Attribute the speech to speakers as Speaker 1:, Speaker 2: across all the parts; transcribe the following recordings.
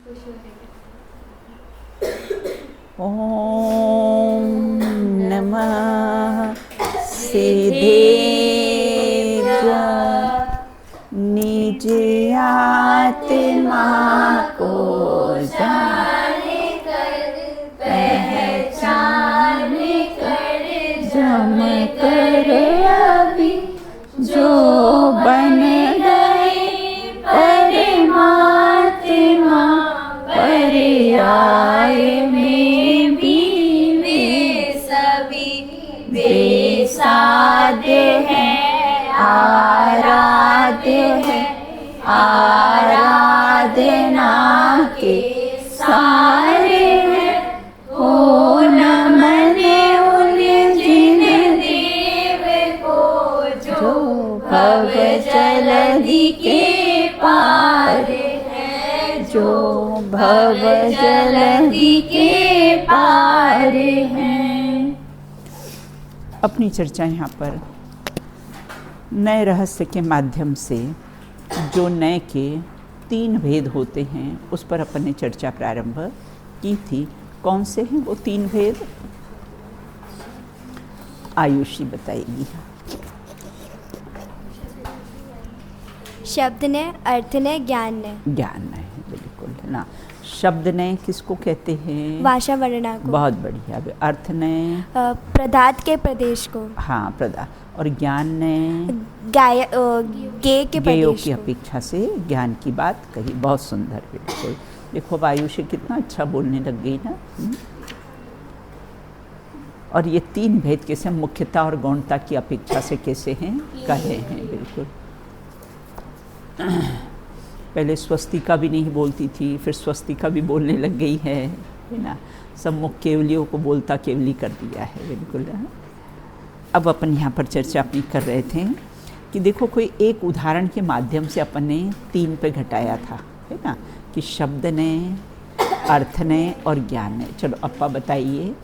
Speaker 1: ओम नमः सिद्धेश्वर निज आत्मा को जाने कर पहचान कर जम कर अभी जो बन गए परमात्मा पर्याय में भी वे सभी बेसाध्य हैं आराध्य है आराधना के सारे हैं हो न मने उन जिन देव को जो भव जलधि के पार है जो भव जलधि के पार हैं। अपनी चर्चा यहाँ पर नए रहस्य के माध्यम से जो नए के 3 भेद होते हैं उस पर अपन ने चर्चा प्रारंभ की थी। कौन से हैं वो 3 भेद? आयुषी बताएगी।
Speaker 2: शब्द ने, अर्थ ने, ज्ञान ने।
Speaker 1: ज्ञान ने, बिल्कुल है ना। शब्द ने किसको कहते हैं?
Speaker 2: भाषा वर्णना को।
Speaker 1: बहुत बढ़िया। अर्थ ने
Speaker 2: पदार्थ के प्रदेश को।
Speaker 1: हाँ, पदार्थ। और ज्ञान ने
Speaker 2: गे के
Speaker 1: गेयों
Speaker 2: प्रदेश
Speaker 1: की
Speaker 2: को।
Speaker 1: अपेक्षा से ज्ञान की बात कही। बहुत सुंदर, बिल्कुल। देखो आयुषी कितना अच्छा बोलने लग गई ना। और ये 3 भेद कैसे मुख्यता और गौणता की अपेक्षा से कैसे हैं कहे हैं, बिल्कुल। पहले स्वस्तिका भी नहीं बोलती थी, फिर स्वस्तिका भी बोलने लग गई है ना। सब मुख केवलियों को बोलता केवली कर दिया है, बिल्कुल। अब अपन यहाँ पर चर्चा अपनी कर रहे थे कि देखो कोई एक उदाहरण के माध्यम से अपन ने 3 पे घटाया था, है ना, कि शब्द ने, अर्थ ने और ज्ञान ने। चलो अप्पा बताइए।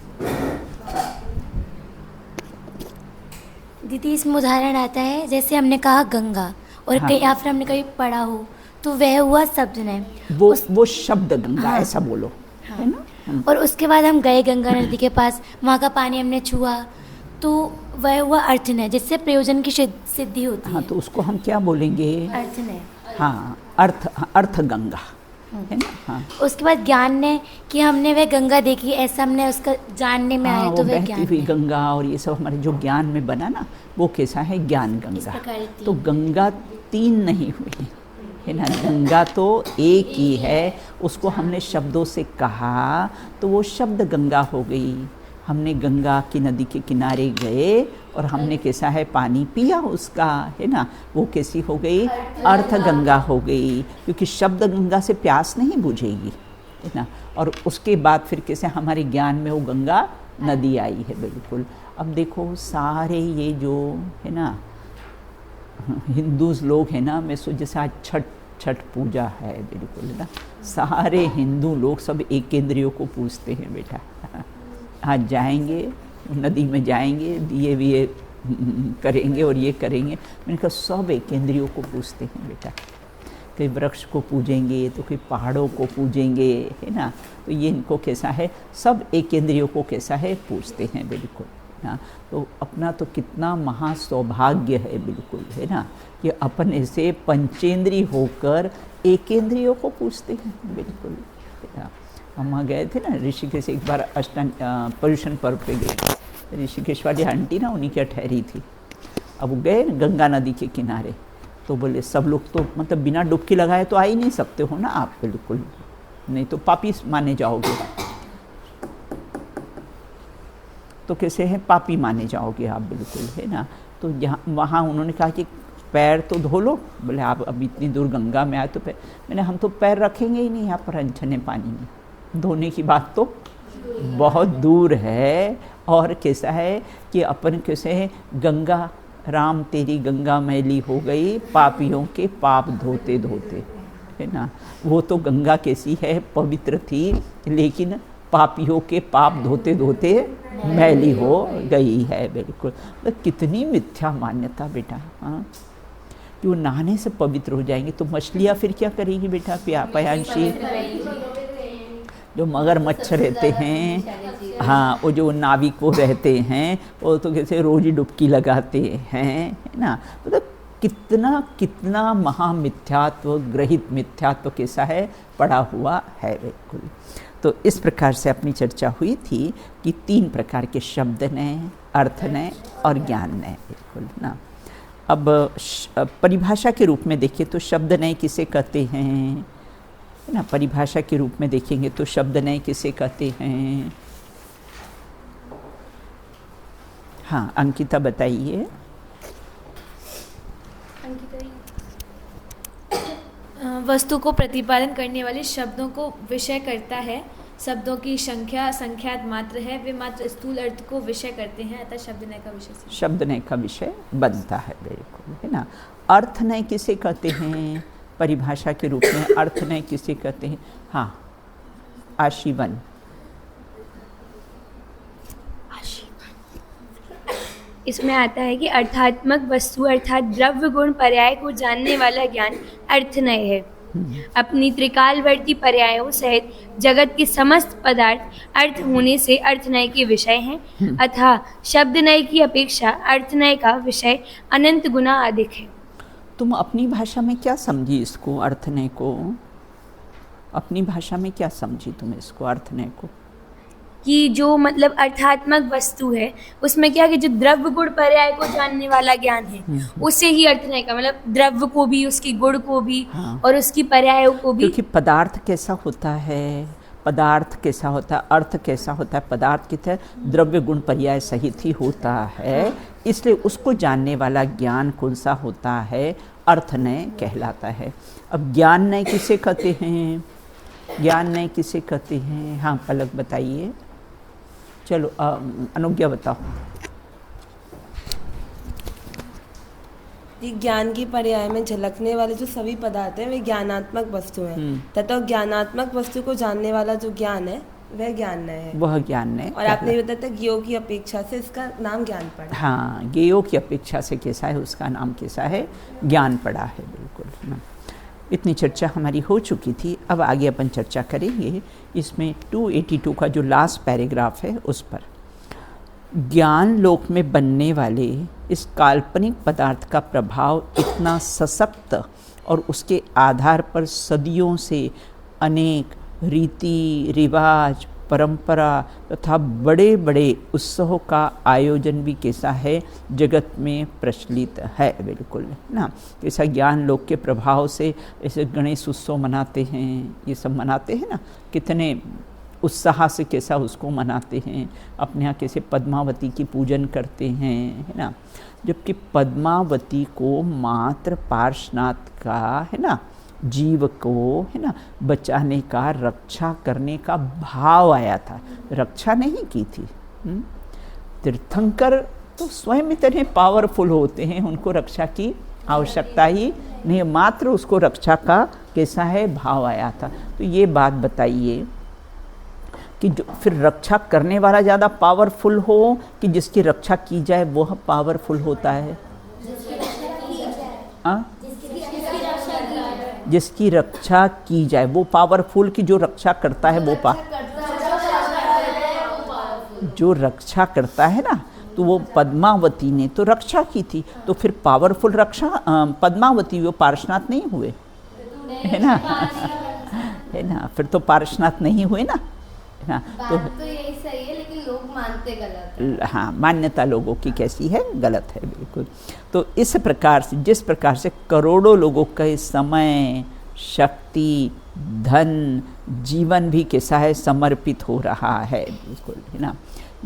Speaker 3: दीदी इसमें उदाहरण आता है, जैसे हमने कहा गंगा और
Speaker 1: हाँ।
Speaker 3: या फिर हमने कभी पढ़ा हो तो वह हुआ शब्द ने।
Speaker 1: वो शब्द गंगा,
Speaker 3: हाँ।
Speaker 1: ऐसा बोलो,
Speaker 3: हाँ।
Speaker 1: है ना।
Speaker 3: और उसके बाद हम गए गंगा नदी के पास, वहाँ का पानी हमने छुआ तो वह हुआ अर्थ ने, जिससे प्रयोजन की सिद्धि होती
Speaker 1: हाँ,
Speaker 3: है।
Speaker 1: तो उसको हम क्या बोलेंगे?
Speaker 3: अर्थ ने।
Speaker 1: हाँ, अर्थ गंगा, है ना। हाँ,
Speaker 3: उसके बाद ज्ञान ने कि हमने वह गंगा देखी, ऐसा हमने उसका जानने में
Speaker 1: हाँ,
Speaker 3: आया
Speaker 1: वो
Speaker 3: तो वह
Speaker 1: बहती
Speaker 3: ज्ञान
Speaker 1: हुई
Speaker 3: ने।
Speaker 1: गंगा और ये सब हमारे जो ज्ञान में बना ना, वो कैसा है? ज्ञान
Speaker 3: इस
Speaker 1: गंगा।
Speaker 3: प्रकार 3।
Speaker 1: तो गंगा 3 नहीं हुई, है ना। गंगा तो एक ही है। उसको हमने शब्दों से कहा तो वो शब्द गंगा हो गई। हमने गंगा की नदी के किनारे गए और हमने कैसा है पानी पिया उसका, है ना, वो कैसी हो गई? अर्थ गंगा हो गई, क्योंकि शब्द गंगा से प्यास नहीं बुझेगी, है ना। और उसके बाद फिर कैसे हमारे ज्ञान में वो गंगा नदी आई है, बिल्कुल। अब देखो सारे ये जो है ना हिंदूज लोग हैं ना, मैं सोच जैसे आज छठ पूजा है, बिल्कुल, है ना। सारे हिंदू लोग सब एक केंद्रियों को पूजते हैं बेटा। आज जाएंगे नदी में जाएंगे, दिए विए करेंगे और ये करेंगे। मैंने कहा सब एक केंद्रियों को पूजते हैं बेटा। कोई वृक्ष को पूजेंगे तो कोई पहाड़ों को पूजेंगे, है ना। तो ये इनको कैसा है? सब एक केंद्रियों को कैसा है? पूजते हैं, बिल्कुल ना। तो अपना तो कितना महा सौभाग्य है, बिल्कुल, है ना, कि अपन ऐसे पंचेंद्रीय होकर एकेंद्रियों को पूजते हैं, बिल्कुल। हम वहाँ गए थे ना ऋषिकेश, एक बार पर्यूषण पर्व पे गए। ऋषिकेश वाली आंटी ना उन्हीं की ठहरी थी। अब वो गए गंगा नदी के किनारे, तो बोले सब लोग तो मतलब बिना डुबकी लगाए तो आ ही नहीं सकते हो ना आप, बिल्कुल, नहीं तो पापी माने जाओगे। तो कैसे है? पापी माने जाओगे आप, बिल्कुल, है ना। तो यहाँ वहाँ उन्होंने कहा कि पैर तो धो लो। बोले आप अब इतनी दूर गंगा में आए तो पैर, मैंने हम तो पैर रखेंगे ही नहीं यहाँ पर अनछने पानी में, धोने की बात तो बहुत दूर है। और कैसा है कि अपन कैसे है? गंगा राम तेरी गंगा मैली हो गई, पापियों के पाप धोते धोते, है ना। वो तो गंगा कैसी है? पवित्र थी, लेकिन पापियों के पाप धोते धोते मैली हो गई है, बिल्कुल। तो कितनी मिथ्या मान्यता बेटा, हाँ, कि वो नहाने से पवित्र हो जाएंगे। तो मछलियाँ फिर क्या करेगी बेटा? पयांशी जो मगरमच्छ रहते हैं, हाँ, वो जो नाविक वो रहते हैं, वो तो कैसे रोज ही डुबकी लगाते हैं, है ना। मतलब कितना कितना महामिथ्यात्व, ग्रहित मिथ्यात्व कैसा है, पड़ा हुआ है बिल्कुल। तो इस प्रकार से अपनी चर्चा हुई थी कि 3 प्रकार के शब्द नय, अर्थ नय और ज्ञान नय, बिल्कुल ना। अब परिभाषा के रूप में देखिए तो शब्द नय किसे कहते हैं, है ना। परिभाषा के रूप में देखेंगे तो शब्द नय किसे कहते हैं। हाँ, अंकिता बताइए।
Speaker 4: वस्तु को प्रतिपादन करने वाले शब्दों को विषय करता है। शब्दों की संख्या संख्यात मात्र है, वे मात्र स्थूल अर्थ को विषय करते हैं, अतः शब्द नय का विषय
Speaker 1: शब्द नय का विषय बनता है, बिल्कुल, है ना। अर्थ नय किसे कहते हैं परिभाषा के रूप में, अर्थ नय किसे कहते हैं। हाँ, आशीवन।
Speaker 5: इसमें आता है कि अर्थात्मक वस्तु अर्थात द्रव्य गुण पर्याय को जानने वाला ज्ञान अर्थनय है। अपनी त्रिकालवर्ती पर्यायों सहित जगत के समस्त पदार्थ अर्थ होने से अर्थनय के विषय हैं, अतः शब्दनय की अपेक्षा अर्थनय का विषय अनंत गुना अधिक है।
Speaker 1: तुम अपनी भाषा में क्या समझी इसको, अर्थनय को? अपनी भाषा में क्या समझी तुम इसको, अर्थनय को?
Speaker 5: कि जो मतलब अर्थात्मक वस्तु है उसमें क्या कि जो द्रव्य गुण पर्याय को जानने वाला ज्ञान है उससे ही अर्थनय का मतलब द्रव्य को भी, उसकी गुण को भी, हाँ, और उसकी पर्यायों को भी।
Speaker 1: क्योंकि पदार्थ कैसा होता है, पदार्थ कैसा होता है, अर्थ कैसा होता है, पदार्थ की तरह द्रव्य गुण पर्याय सहित ही होता है, इसलिए उसको जानने वाला ज्ञान कौन सा होता है, अर्थनय कहलाता है। अब ज्ञान नय किसे कहते हैं, ज्ञान नय किसे कहते हैं? हाँ, पलक बताइए। चलो अनुज्ञा बताओ।
Speaker 6: ज्ञान की पर्याय में झलकने वाले जो सभी पदार्थ हैं वे ज्ञानात्मक वस्तु हैं, तथा ज्ञानात्मक वस्तु को जानने वाला जो ज्ञान है वह ज्ञान नय है, वह ज्ञान नय। और आपने ये बताया था ज्ञेयों की अपेक्षा से इसका नाम ज्ञान पड़ा।
Speaker 1: हाँ, ज्ञेयों की अपेक्षा से कैसा है, उसका नाम कैसा है, ज्ञान पड़ा है, बिल्कुल। इतनी चर्चा हमारी हो चुकी थी। अब आगे अपन चर्चा करेंगे इसमें 282 का जो लास्ट पैराग्राफ है उस पर। ज्ञान लोक में बनने वाले इस काल्पनिक पदार्थ का प्रभाव इतना सशक्त और उसके आधार पर सदियों से अनेक रीति रिवाज, परंपरा तथा बड़े बड़े उत्सवों का आयोजन भी कैसा है, जगत में प्रचलित है, बिल्कुल ना। कैसा ज्ञान लोक के प्रभाव से ऐसे गणेश उत्सव मनाते हैं, ये सब मनाते हैं ना, कितने उत्साह से कैसा उसको मनाते हैं। अपने यहाँ कैसे पद्मावती की पूजन करते हैं, है ना। जबकि पद्मावती को मात्र पार्श्वनाथ का, है ना, जीव को, है ना, बचाने का, रक्षा करने का भाव आया था, रक्षा नहीं की थी। तीर्थंकर तो स्वयं इतने पावरफुल होते हैं, उनको रक्षा की आवश्यकता ही नहीं, मात्र उसको रक्षा का कैसा है भाव आया था। तो ये बात बताइए कि जो फिर रक्षा करने वाला ज़्यादा पावरफुल हो कि जिसकी रक्षा की जाए वह पावरफुल होता है? जिसकी रक्षा की जाए वो पावरफुल, की जो रक्षा करता है वो जो रक्षा करता है ना, तो वो पद्मावती ने तो रक्षा की थी, तो फिर पावरफुल रक्षा पद्मावती, वो पार्श्वनाथ नहीं हुए, है ना, है ना, फिर तो पार्श्वनाथ नहीं हुए ना, है ना।
Speaker 7: तो यही सही है, लेकिन लोग मानते गलत है।
Speaker 1: हाँ, मान्यता लोगों की कैसी है, गलत है, बिल्कुल। तो इस प्रकार से, जिस प्रकार से करोड़ों लोगों का समय, शक्ति, धन, जीवन भी कैसा है समर्पित हो रहा है, बिल्कुल, है ना।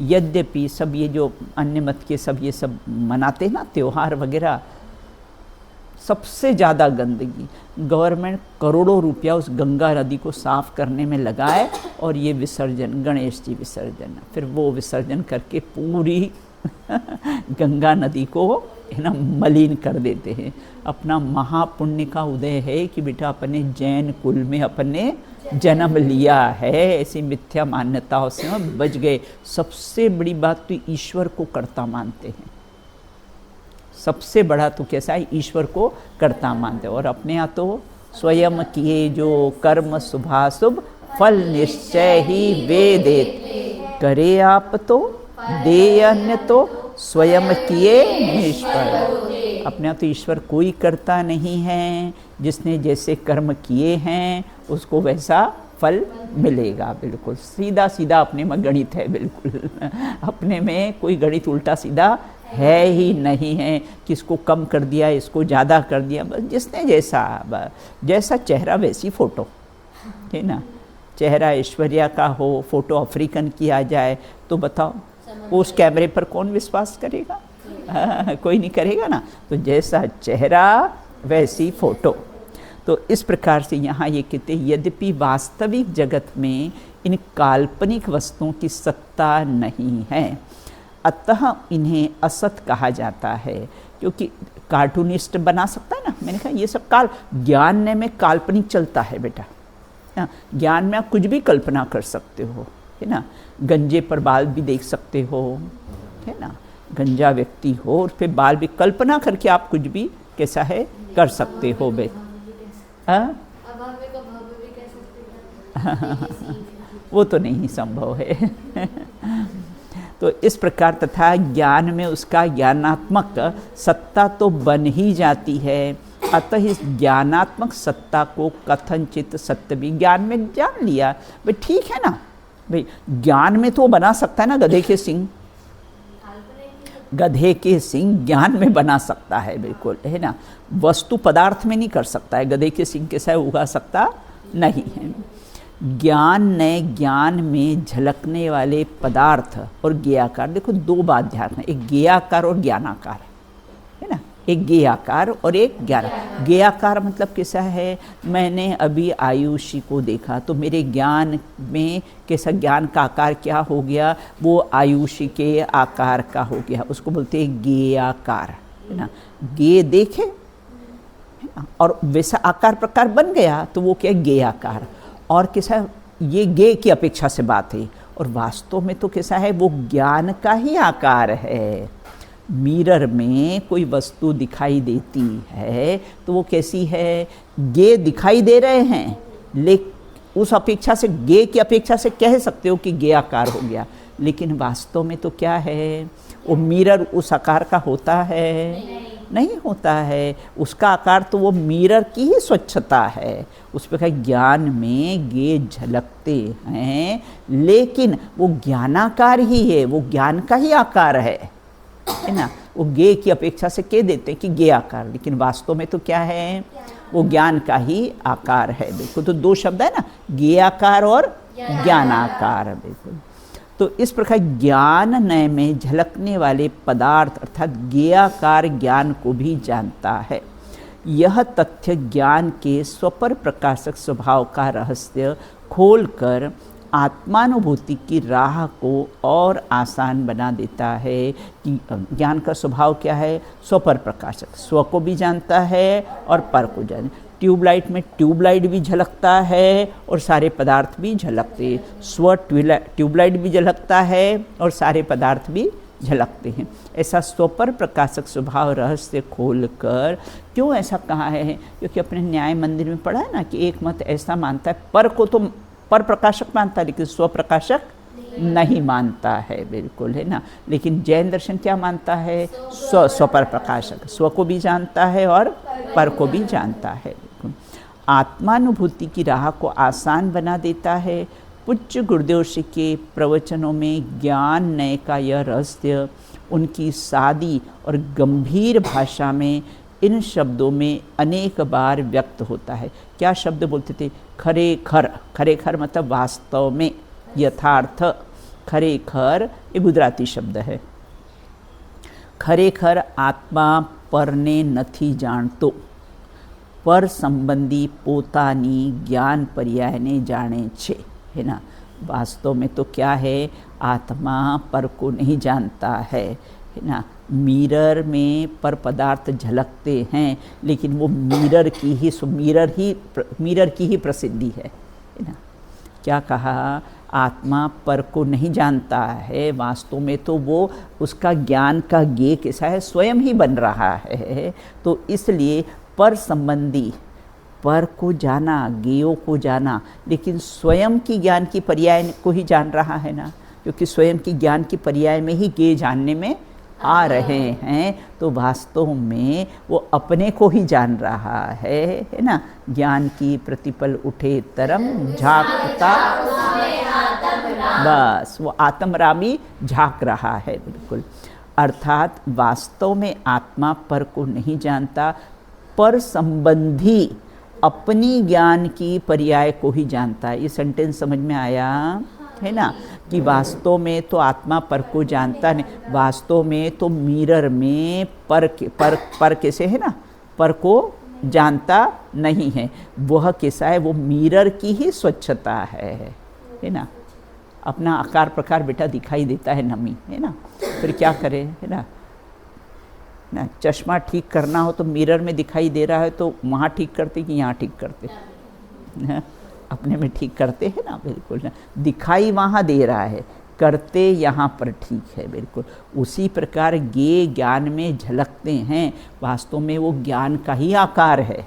Speaker 1: यद्यपि सब ये जो अन्य मत के सब ये सब मनाते हैं ना त्योहार वगैरह, सबसे ज़्यादा गंदगी गवर्नमेंट करोड़ों रुपया उस गंगा नदी को साफ करने में लगाए, और ये विसर्जन, गणेश जी विसर्जन, फिर वो विसर्जन करके पूरी गंगा नदी को, है ना, मलिन कर देते हैं। अपना महापुण्य का उदय है कि बेटा अपने जैन कुल में अपने जन्म लिया है, ऐसी मिथ्या मान्यताओं से हम बच गए। सबसे बड़ी बात तो ईश्वर को कर्ता मानते हैं, सबसे बड़ा तो कैसा है, ईश्वर को कर्ता मानते हैं, और अपने यहाँ तो स्वयं किए जो कर्म शुभाशुभ फल निश्चय ही वेदेत, करे आप तो दे अन्य तो स्वयं किए निष्फल। अपने आप तो ईश्वर कोई करता नहीं है, जिसने जैसे कर्म किए हैं उसको वैसा फल मिलेगा। बिल्कुल सीधा सीधा अपने में गणित है, बिल्कुल अपने में कोई गणित उल्टा सीधा है ही नहीं है, किसको कम कर दिया इसको ज़्यादा कर दिया, बस जिसने जैसा चेहरा वैसी फ़ोटो, है ना। चेहरा ऐश्वर्या का हो, फ़ोटो अफ्रीकन की आ जाए तो बताओ उस कैमरे पर कौन विश्वास करेगा? कोई नहीं करेगा ना। तो जैसा चेहरा वैसी फ़ोटो। तो इस प्रकार से यहाँ ये कहते हैं, यद्यपि वास्तविक जगत में इन काल्पनिक वस्तुओं की सत्ता नहीं है, अतः इन्हें असत कहा जाता है। क्योंकि कार्टूनिस्ट बना सकता है ना, मैंने कहा ये सब ज्ञान में काल्पनिक चलता है बेटा। ज्ञान में आप कुछ भी कल्पना कर सकते हो, है ना। गंजे पर बाल भी देख सकते हो, है ना। गंजा व्यक्ति हो और फिर बाल भी कल्पना करके आप कुछ भी कैसा है कर सकते हो बे। वो तो नहीं संभव है। तो इस प्रकार तथा ज्ञान में उसका ज्ञानात्मक सत्ता तो बन ही जाती है। अतः इस ज्ञानात्मक सत्ता को कथनचित सत्य भी ज्ञान में जान लिया। भाई ठीक है ना, भाई ज्ञान में तो बना सकता है ना, गधे के सिंह, गधे के सिंह ज्ञान में बना सकता है, बिल्कुल, है ना। वस्तु पदार्थ में नहीं कर सकता है, गधे के सिंह के साथ उगा सकता नहीं है। ज्ञान में झलकने वाले पदार्थ और ज्ञेयाकार, देखो दो बात ध्यान है, एक ज्ञेयाकार और ज्ञानाकार, है ना। एक ज्ञेयाकार और एक ज्ञान। ज्ञेयाकार मतलब कैसा है, मैंने अभी आयुषी को देखा तो मेरे ज्ञान में कैसा ज्ञान का आकार क्या हो गया, वो आयुषी के आकार का हो गया, उसको बोलते हैं ज्ञेयाकार, है ना। ज्ञेय देखे, है ना, और वैसा आकार प्रकार बन गया तो वो क्या ज्ञेयाकार। और कैसा ये ज्ञेय की अपेक्षा से बात है, और वास्तव में तो कैसा है वो ज्ञान का ही आकार है। मिरर में कोई वस्तु दिखाई देती है तो वो कैसी है, ज्ञेय दिखाई दे रहे हैं, लेकिन उस अपेक्षा से ज्ञेय की अपेक्षा से कह सकते हो कि ज्ञेयाकार हो गया, लेकिन वास्तव में तो क्या है, वो मिरर उस आकार का होता है, नहीं होता है। उसका आकार तो वो मिरर की ही स्वच्छता है। उस पर ज्ञान में ज्ञेय झलकते हैं, लेकिन वो ज्ञानाकार ही है, वो ज्ञान का ही आकार है ना। वो ज्ञेय की अपेक्षा से कह देते हैं कि ज्ञेयाकार, लेकिन वास्तव में तो क्या है, वो ज्ञान का ही आकार है। बिल्कुल, तो दो शब्द है ना, ज्ञेयाकार और ज्ञानाकार, बिल्कुल। तो इस प्रकार ज्ञान नय में झलकने वाले पदार्थ अर्थात ज्ञेयाकार ज्ञान को भी जानता है। यह तथ्य ज्ञान के स्वपर प्रकाशक स्वभाव का रहस्य खोलकर आत्मानुभूति की राह को और आसान बना देता है। कि ज्ञान का स्वभाव क्या है, स्वपर प्रकाशक, स्व को भी जानता है और पर को जानता है। ट्यूबलाइट में ट्यूबलाइट भी झलकता है और सारे पदार्थ भी झलकते हैं। स्व ट्यूबलाइट भी झलकता है और सारे पदार्थ भी झलकते हैं। ऐसा स्वपर प्रकाशक स्वभाव रहस्य खोलकर, क्यों ऐसा कहा है, क्योंकि अपने न्याय मंदिर में पढ़ा है ना कि एक मत ऐसा मानता है, पर को तो पर प्रकाशक मानता है लेकिन स्व प्रकाशक नहीं मानता है, बिल्कुल, है ना। लेकिन जैन दर्शन क्या मानता है, स्वपर प्रकाशक, स्व को भी जानता है और पर को भी जानता है। आत्मानुभूति की राह को आसान बना देता है। पूज्य गुरुदेव श्री के प्रवचनों में ज्ञान नय का यह रहस्य उनकी सादी और गंभीर भाषा में इन शब्दों में अनेक बार व्यक्त होता है। क्या शब्द बोलते थे, खरेखर, खरेखर मतलब वास्तव में, यथार्थ, खरेखर ये गुजराती शब्द है। खरेखर आत्मा परने નથી જાણતો, पर संबंधी पोतानी ज्ञान पर्यायने जाने छे, है ना। वास्तव में तो क्या है, आत्मा पर को नहीं जानता है ना। मिरर में पर पदार्थ झलकते हैं, लेकिन वो मिरर की ही प्रसिद्धि है ना। क्या कहा, आत्मा पर को नहीं जानता है, वास्तव में तो वो उसका ज्ञान का ज्ञेय कैसा है, स्वयं ही बन रहा है। तो इसलिए पर संबंधी, पर को जाना, ज्ञेयों को जाना, लेकिन स्वयं की ज्ञान की पर्याय को ही जान रहा है ना, क्योंकि स्वयं की ज्ञान की पर्याय में ही ज्ञेय जानने में आ रहे हैं, तो वास्तव में वो अपने को ही जान रहा है ना। ज्ञान की प्रतिपल उठे तरंग झांकता, बस वो आत्मरामी झांक रहा है बिल्कुल। अर्थात वास्तव में आत्मा पर को नहीं जानता, पर संबंधी अपनी ज्ञान की पर्याय को ही जानता है। ये सेंटेंस समझ में आया है ना, कि वास्तव में तो आत्मा पर को जानता नहीं, वास्तव में तो मिरर में पर कैसे है ना, पर को जानता नहीं है। वह कैसा है, वो मिरर की ही स्वच्छता है ना। अपना आकार प्रकार बेटा दिखाई देता है नमी, है ना, फिर क्या करे, है ना। चश्मा ठीक करना हो तो मिरर में दिखाई दे रहा है तो वहाँ ठीक करते कि यहाँ ठीक करते, अपने में ठीक करते हैं ना, बिल्कुल ना। दिखाई वहाँ दे रहा है, करते यहाँ पर ठीक है, बिल्कुल। उसी प्रकार ज्ञेय ज्ञान में झलकते हैं, वास्तव में वो ज्ञान का ही आकार है,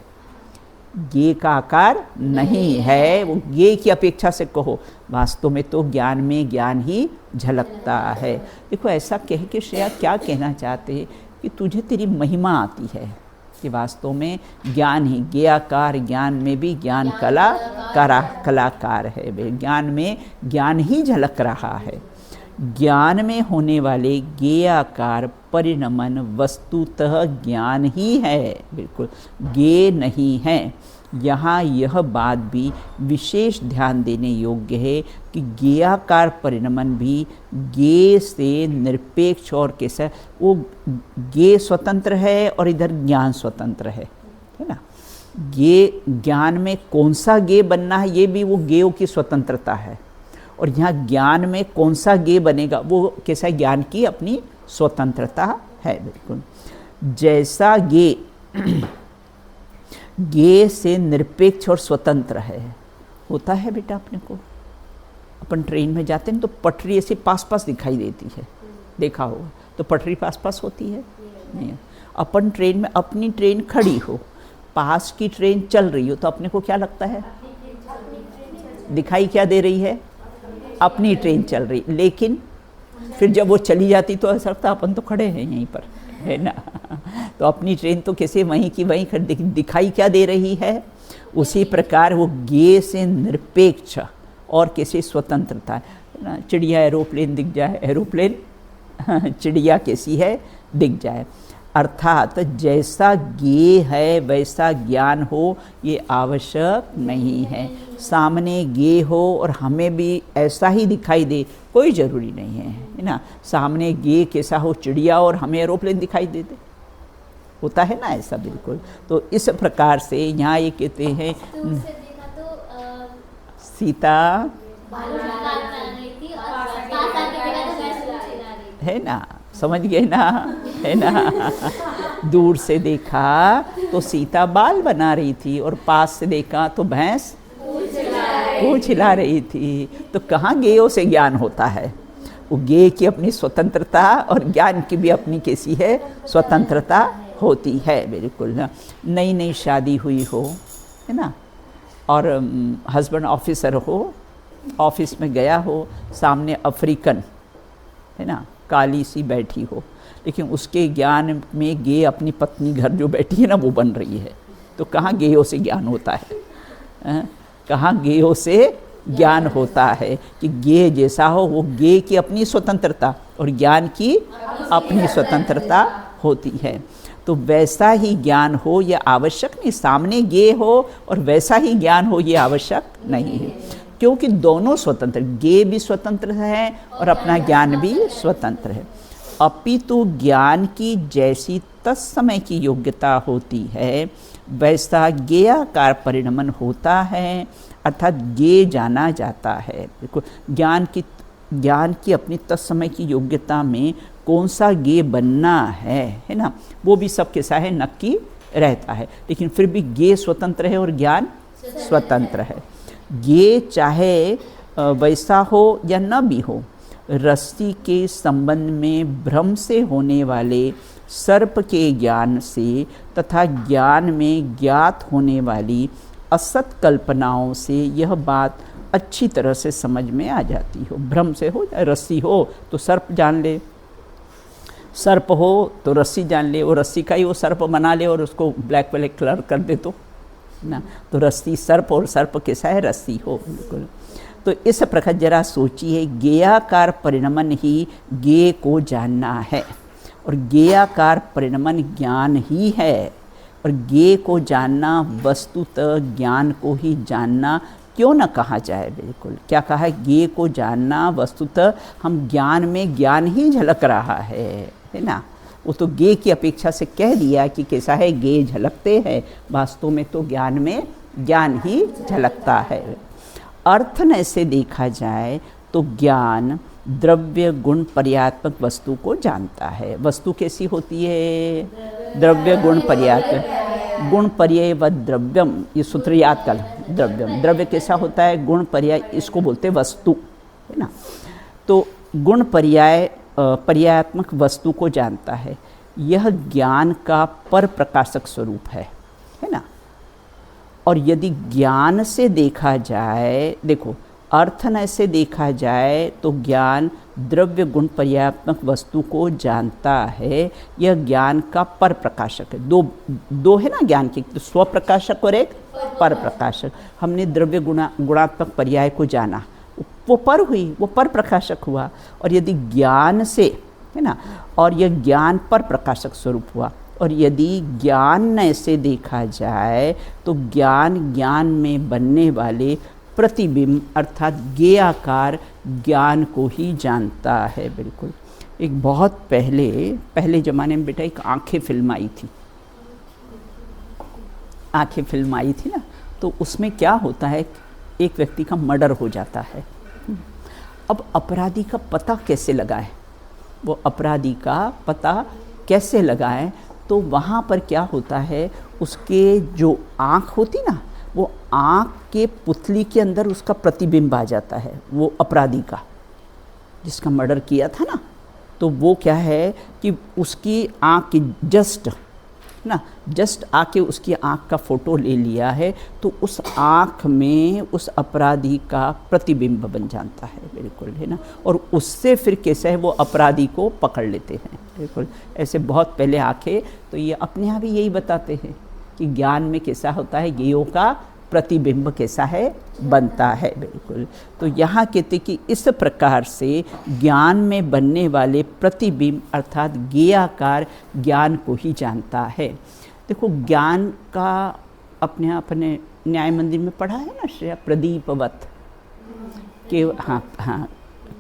Speaker 1: ज्ञेय का आकार नहीं है। वो ज्ञेय की अपेक्षा से कहो, वास्तव में तो ज्ञान में ज्ञान ही झलकता है। देखो ऐसा कह के श्रेया क्या कहना चाहते हैं कि तुझे तेरी महिमा आती है, कि वास्तव में ज्ञान ही ज्ञेयाकार, ज्ञान में भी ज्ञान कलाकार है, ज्ञान में ज्ञान ही झलक रहा है। ज्ञान में होने वाले ज्ञेयाकार परिणमन वस्तुतः ज्ञान ही है, बिल्कुल ज्ञेय नहीं है। यहाँ यह बात भी विशेष ध्यान देने योग्य है कि ज्ञेयाकार परिणमन भी ज्ञेय से निरपेक्ष और कैसा, वो ज्ञेय स्वतंत्र है और इधर ज्ञान स्वतंत्र है ना। ज्ञेय ज्ञान में कौन सा ज्ञेय बनना है, ये भी वो ज्ञेयों की स्वतंत्रता है, और यहाँ ज्ञान में कौन सा ज्ञेय बनेगा वो कैसा, ज्ञान की अपनी स्वतंत्रता है, बिल्कुल। जैसा ज्ञेय ज्ञेय से निरपेक्ष और स्वतंत्र है, होता है बेटा अपने को। अपन ट्रेन में जाते हैं तो पटरी ऐसे पास पास दिखाई देती है, देखा होगा, तो पटरी पास पास होती है नहीं। अपन ट्रेन में, अपनी ट्रेन खड़ी हो, पास की ट्रेन चल रही हो, तो अपने को क्या लगता है, दिखाई क्या दे रही है, अपनी ट्रेन चल रही। लेकिन फिर जब वो चली जाती तो ऐसा लगता अपन तो खड़े हैं यहीं पर, है ना। तो अपनी ट्रेन तो कैसे वहीं की वहीं दिखाई क्या दे रही है। उसी प्रकार वो ज्ञेय से निरपेक्ष और कैसे स्वतंत्रता है ना। चिड़िया एरोप्लेन दिख जाए, एरोप्लेन चिड़िया कैसी है दिख जाए। अर्थात जैसा ज्ञेय है वैसा ज्ञान हो ये आवश्यक नहीं है। सामने ज्ञेय हो और हमें भी ऐसा ही दिखाई दे कोई ज़रूरी नहीं है ना। सामने ज्ञेय कैसा हो, चिड़िया, और हमें एरोप्लेन दिखाई दे दे, होता है ना ऐसा, बिल्कुल। तो इस प्रकार से यहाँ ये कहते हैं सीता है ना, समझ गए ना, है ना। दूर से देखा तो सीता बाल बना रही थी और पास से देखा तो भैंस पूंछ हिला रही थी। तो कहाँ ज्ञेयों से ज्ञान होता है, वो ज्ञेय की अपनी स्वतंत्रता और ज्ञान की भी अपनी कैसी है, स्वतंत्रता होती है, बिल्कुल ना। नई नई शादी हुई हो, है ना, और हस्बैंड ऑफिसर हो, ऑफिस में गया हो, सामने अफ्रीकन है ना काली सी बैठी हो, लेकिन उसके ज्ञान में ज्ञेय अपनी पत्नी घर जो बैठी है ना वो बन रही है। तो कहाँ ज्ञेयों से ज्ञान होता है, कहाँ ज्ञेयों से ज्ञान होता है कि ज्ञेय जैसा हो वो ज्ञेय की अपनी स्वतंत्रता और ज्ञान की अपनी स्वतंत्रता होती है। तो वैसा ही ज्ञान हो यह आवश्यक नहीं, सामने ज्ञेय हो और वैसा ही ज्ञान हो ये आवश्यक नहीं है, क्योंकि दोनों स्वतंत्र, ज्ञेय भी स्वतंत्र है और अपना ज्ञान भी स्वतंत्र है। अपितु ज्ञान की जैसी तत्समय की योग्यता होती है वैसा ज्ञेयाकार परिणमन होता है, अर्थात ज्ञेय जाना जाता है। देखो ज्ञान की अपनी तत्समय की योग्यता में कौन सा ज्ञेय बनना है ना, वो भी सब कैसा है, नक्की रहता है। लेकिन फिर भी ज्ञेय स्वतंत्र है और ज्ञान स्वतंत्र है। ज्ञेय चाहे वैसा हो या न भी हो, रस्सी के संबंध में भ्रम से होने वाले सर्प के ज्ञान से तथा ज्ञान में ज्ञात होने वाली असत कल्पनाओं से यह बात अच्छी तरह से समझ में आ जाती हो। भ्रम से हो जाए, रस्सी हो तो सर्प जान ले, सर्प हो तो रस्सी जान ले, वो रस्सी का ही वो सर्प बना ले और उसको ब्लैक कलर कर दे तो ना, तो रस्सी सर्प और सर्प कैसा है, रस्सी हो बिल्कुल। तो इस प्रकार जरा सोचिए, ज्ञेयाकार परिणमन ही ज्ञेय को जानना है और ज्ञेयाकार परिणमन ज्ञान ही है और ज्ञेय को जानना वस्तुतः ज्ञान को ही जानना क्यों न कहा जाए। बिल्कुल क्या कहा है, ज्ञेय को जानना वस्तुतः हम ज्ञान में ज्ञान ही झलक रहा है ना। वो तो ज्ञेय की अपेक्षा से कह दिया कि कैसा है, ज्ञेय झलकते हैं, वास्तव में तो ज्ञान में ज्ञान ही झलकता है। अर्थन से देखा जाए तो ज्ञान द्रव्य गुण पर्यात्मक वस्तु को जानता है। वस्तु कैसी होती है, द्रव्य गुण पर्यात्मक, गुण पर्याय व द्रव्यम, ये सूत्र याद कर, द्रव्यम द्रव्य कैसा होता है, गुण पर्याय, इसको बोलते हैं वस्तु, है ना। तो गुण पर्याय पर्यायात्मक वस्तु को जानता है, यह ज्ञान का पर प्रकाशक स्वरूप है ना। और यदि ज्ञान से देखा जाए, देखो अर्थन से देखा जाए तो ज्ञान द्रव्य गुण पर्यायात्मक वस्तु को जानता है, यह ज्ञान का पर प्रकाशक है। दो है ना ज्ञान के, तो स्व प्रकाशक और एक पर प्रकाशक। हमने द्रव्य गुणात्मक पर्याय को जाना, वो पर हुई, वो पर प्रकाशक हुआ। और यदि ज्ञान से, है ना, और यह ज्ञान पर प्रकाशक स्वरूप हुआ। और यदि ज्ञान से देखा जाए तो ज्ञान में बनने वाले प्रतिबिंब अर्थात ज्ञेयाकार ज्ञान को ही जानता है। बिल्कुल एक बहुत पहले ज़माने में बेटा एक आंखें फिल्म आई थी, आंखें फिल्म आई थी ना, तो उसमें क्या होता है, एक व्यक्ति का मर्डर हो जाता है। अब अपराधी का पता कैसे लगाए, वो अपराधी का पता कैसे लगाए, तो वहाँ पर क्या होता है, उसके जो आँख होती ना, वो आँख के पुतली के अंदर उसका प्रतिबिंब आ जाता है, वो अपराधी का जिसका मर्डर किया था ना। तो वो क्या है कि उसकी आँख की जस्ट आके उसकी आँख का फ़ोटो ले लिया है, तो उस आँख में उस अपराधी का प्रतिबिंब बन जाता है। बिल्कुल, है ना। और उससे फिर कैसे है, वो अपराधी को पकड़ लेते हैं। बिल्कुल ऐसे बहुत पहले आँखें, तो ये अपने आप ही यही बताते हैं कि ज्ञान में कैसा होता है, ज्ञेयों का प्रतिबिंब कैसा है, बनता है। बिल्कुल, तो यहाँ कहते कि इस प्रकार से ज्ञान में बनने वाले प्रतिबिंब अर्थात ज्ञेयाकार ज्ञान को ही जानता है। देखो ज्ञान का अपने न्याय मंदिर में पढ़ा है ना श्रेया, प्रदीपवत के, हाँ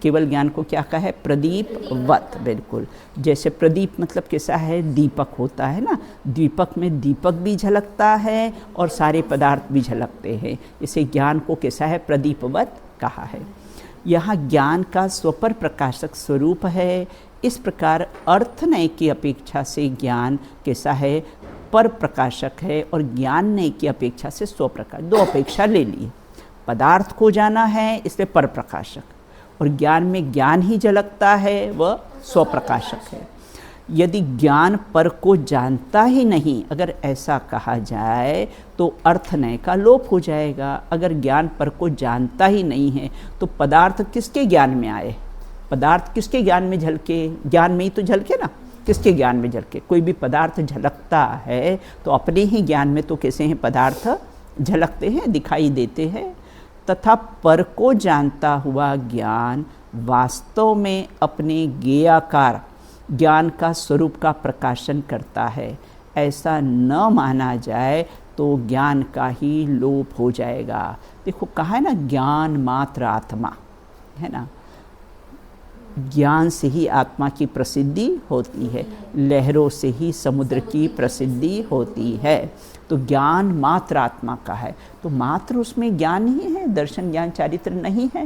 Speaker 1: केवल ज्ञान को क्या कहा है, प्रदीपवत। बिल्कुल, जैसे प्रदीप मतलब कैसा है, दीपक होता है ना, दीपक में दीपक भी झलकता है और सारे पदार्थ भी झलकते हैं, इसे ज्ञान को कैसा है, प्रदीपवत कहा है। यहाँ ज्ञान का स्वपर प्रकाशक स्वरूप है। इस प्रकार अर्थनय की अपेक्षा से ज्ञान कैसा है, पर प्रकाशक है, और ज्ञान नय की अपेक्षा से स्वप्रकाश। दो अपेक्षा ले लिए, पदार्थ को जाना है इसलिए पर प्रकाशक, और ज्ञान में ज्ञान ही झलकता है, वह स्वप्रकाशक है। यदि ज्ञान पर को जानता ही नहीं, अगर ऐसा कहा जाए तो अर्थनय का लोप हो जाएगा। अगर ज्ञान पर को जानता ही नहीं है तो पदार्थ किसके ज्ञान में आए, पदार्थ किसके ज्ञान में झलके, ज्ञान में ही तो झलके ना, किसके ज्ञान में झलके। कोई भी पदार्थ झलकता है तो अपने ही ज्ञान में तो कैसे हैं, पदार्थ झलकते हैं, दिखाई देते हैं। तथा पर को जानता हुआ ज्ञान वास्तव में अपने ज्ञेयाकार ज्ञान का स्वरूप का प्रकाशन करता है। ऐसा न माना जाए तो ज्ञान का ही लोप हो जाएगा। देखो कहा है ना, ज्ञान मात्र आत्मा, है ना, ज्ञान से ही आत्मा की प्रसिद्धि होती है, लहरों से ही समुद्र की प्रसिद्धि होती है। तो ज्ञान मात्र आत्मा का है, तो मात्र उसमें ज्ञान ही है, दर्शन ज्ञान चारित्र नहीं है,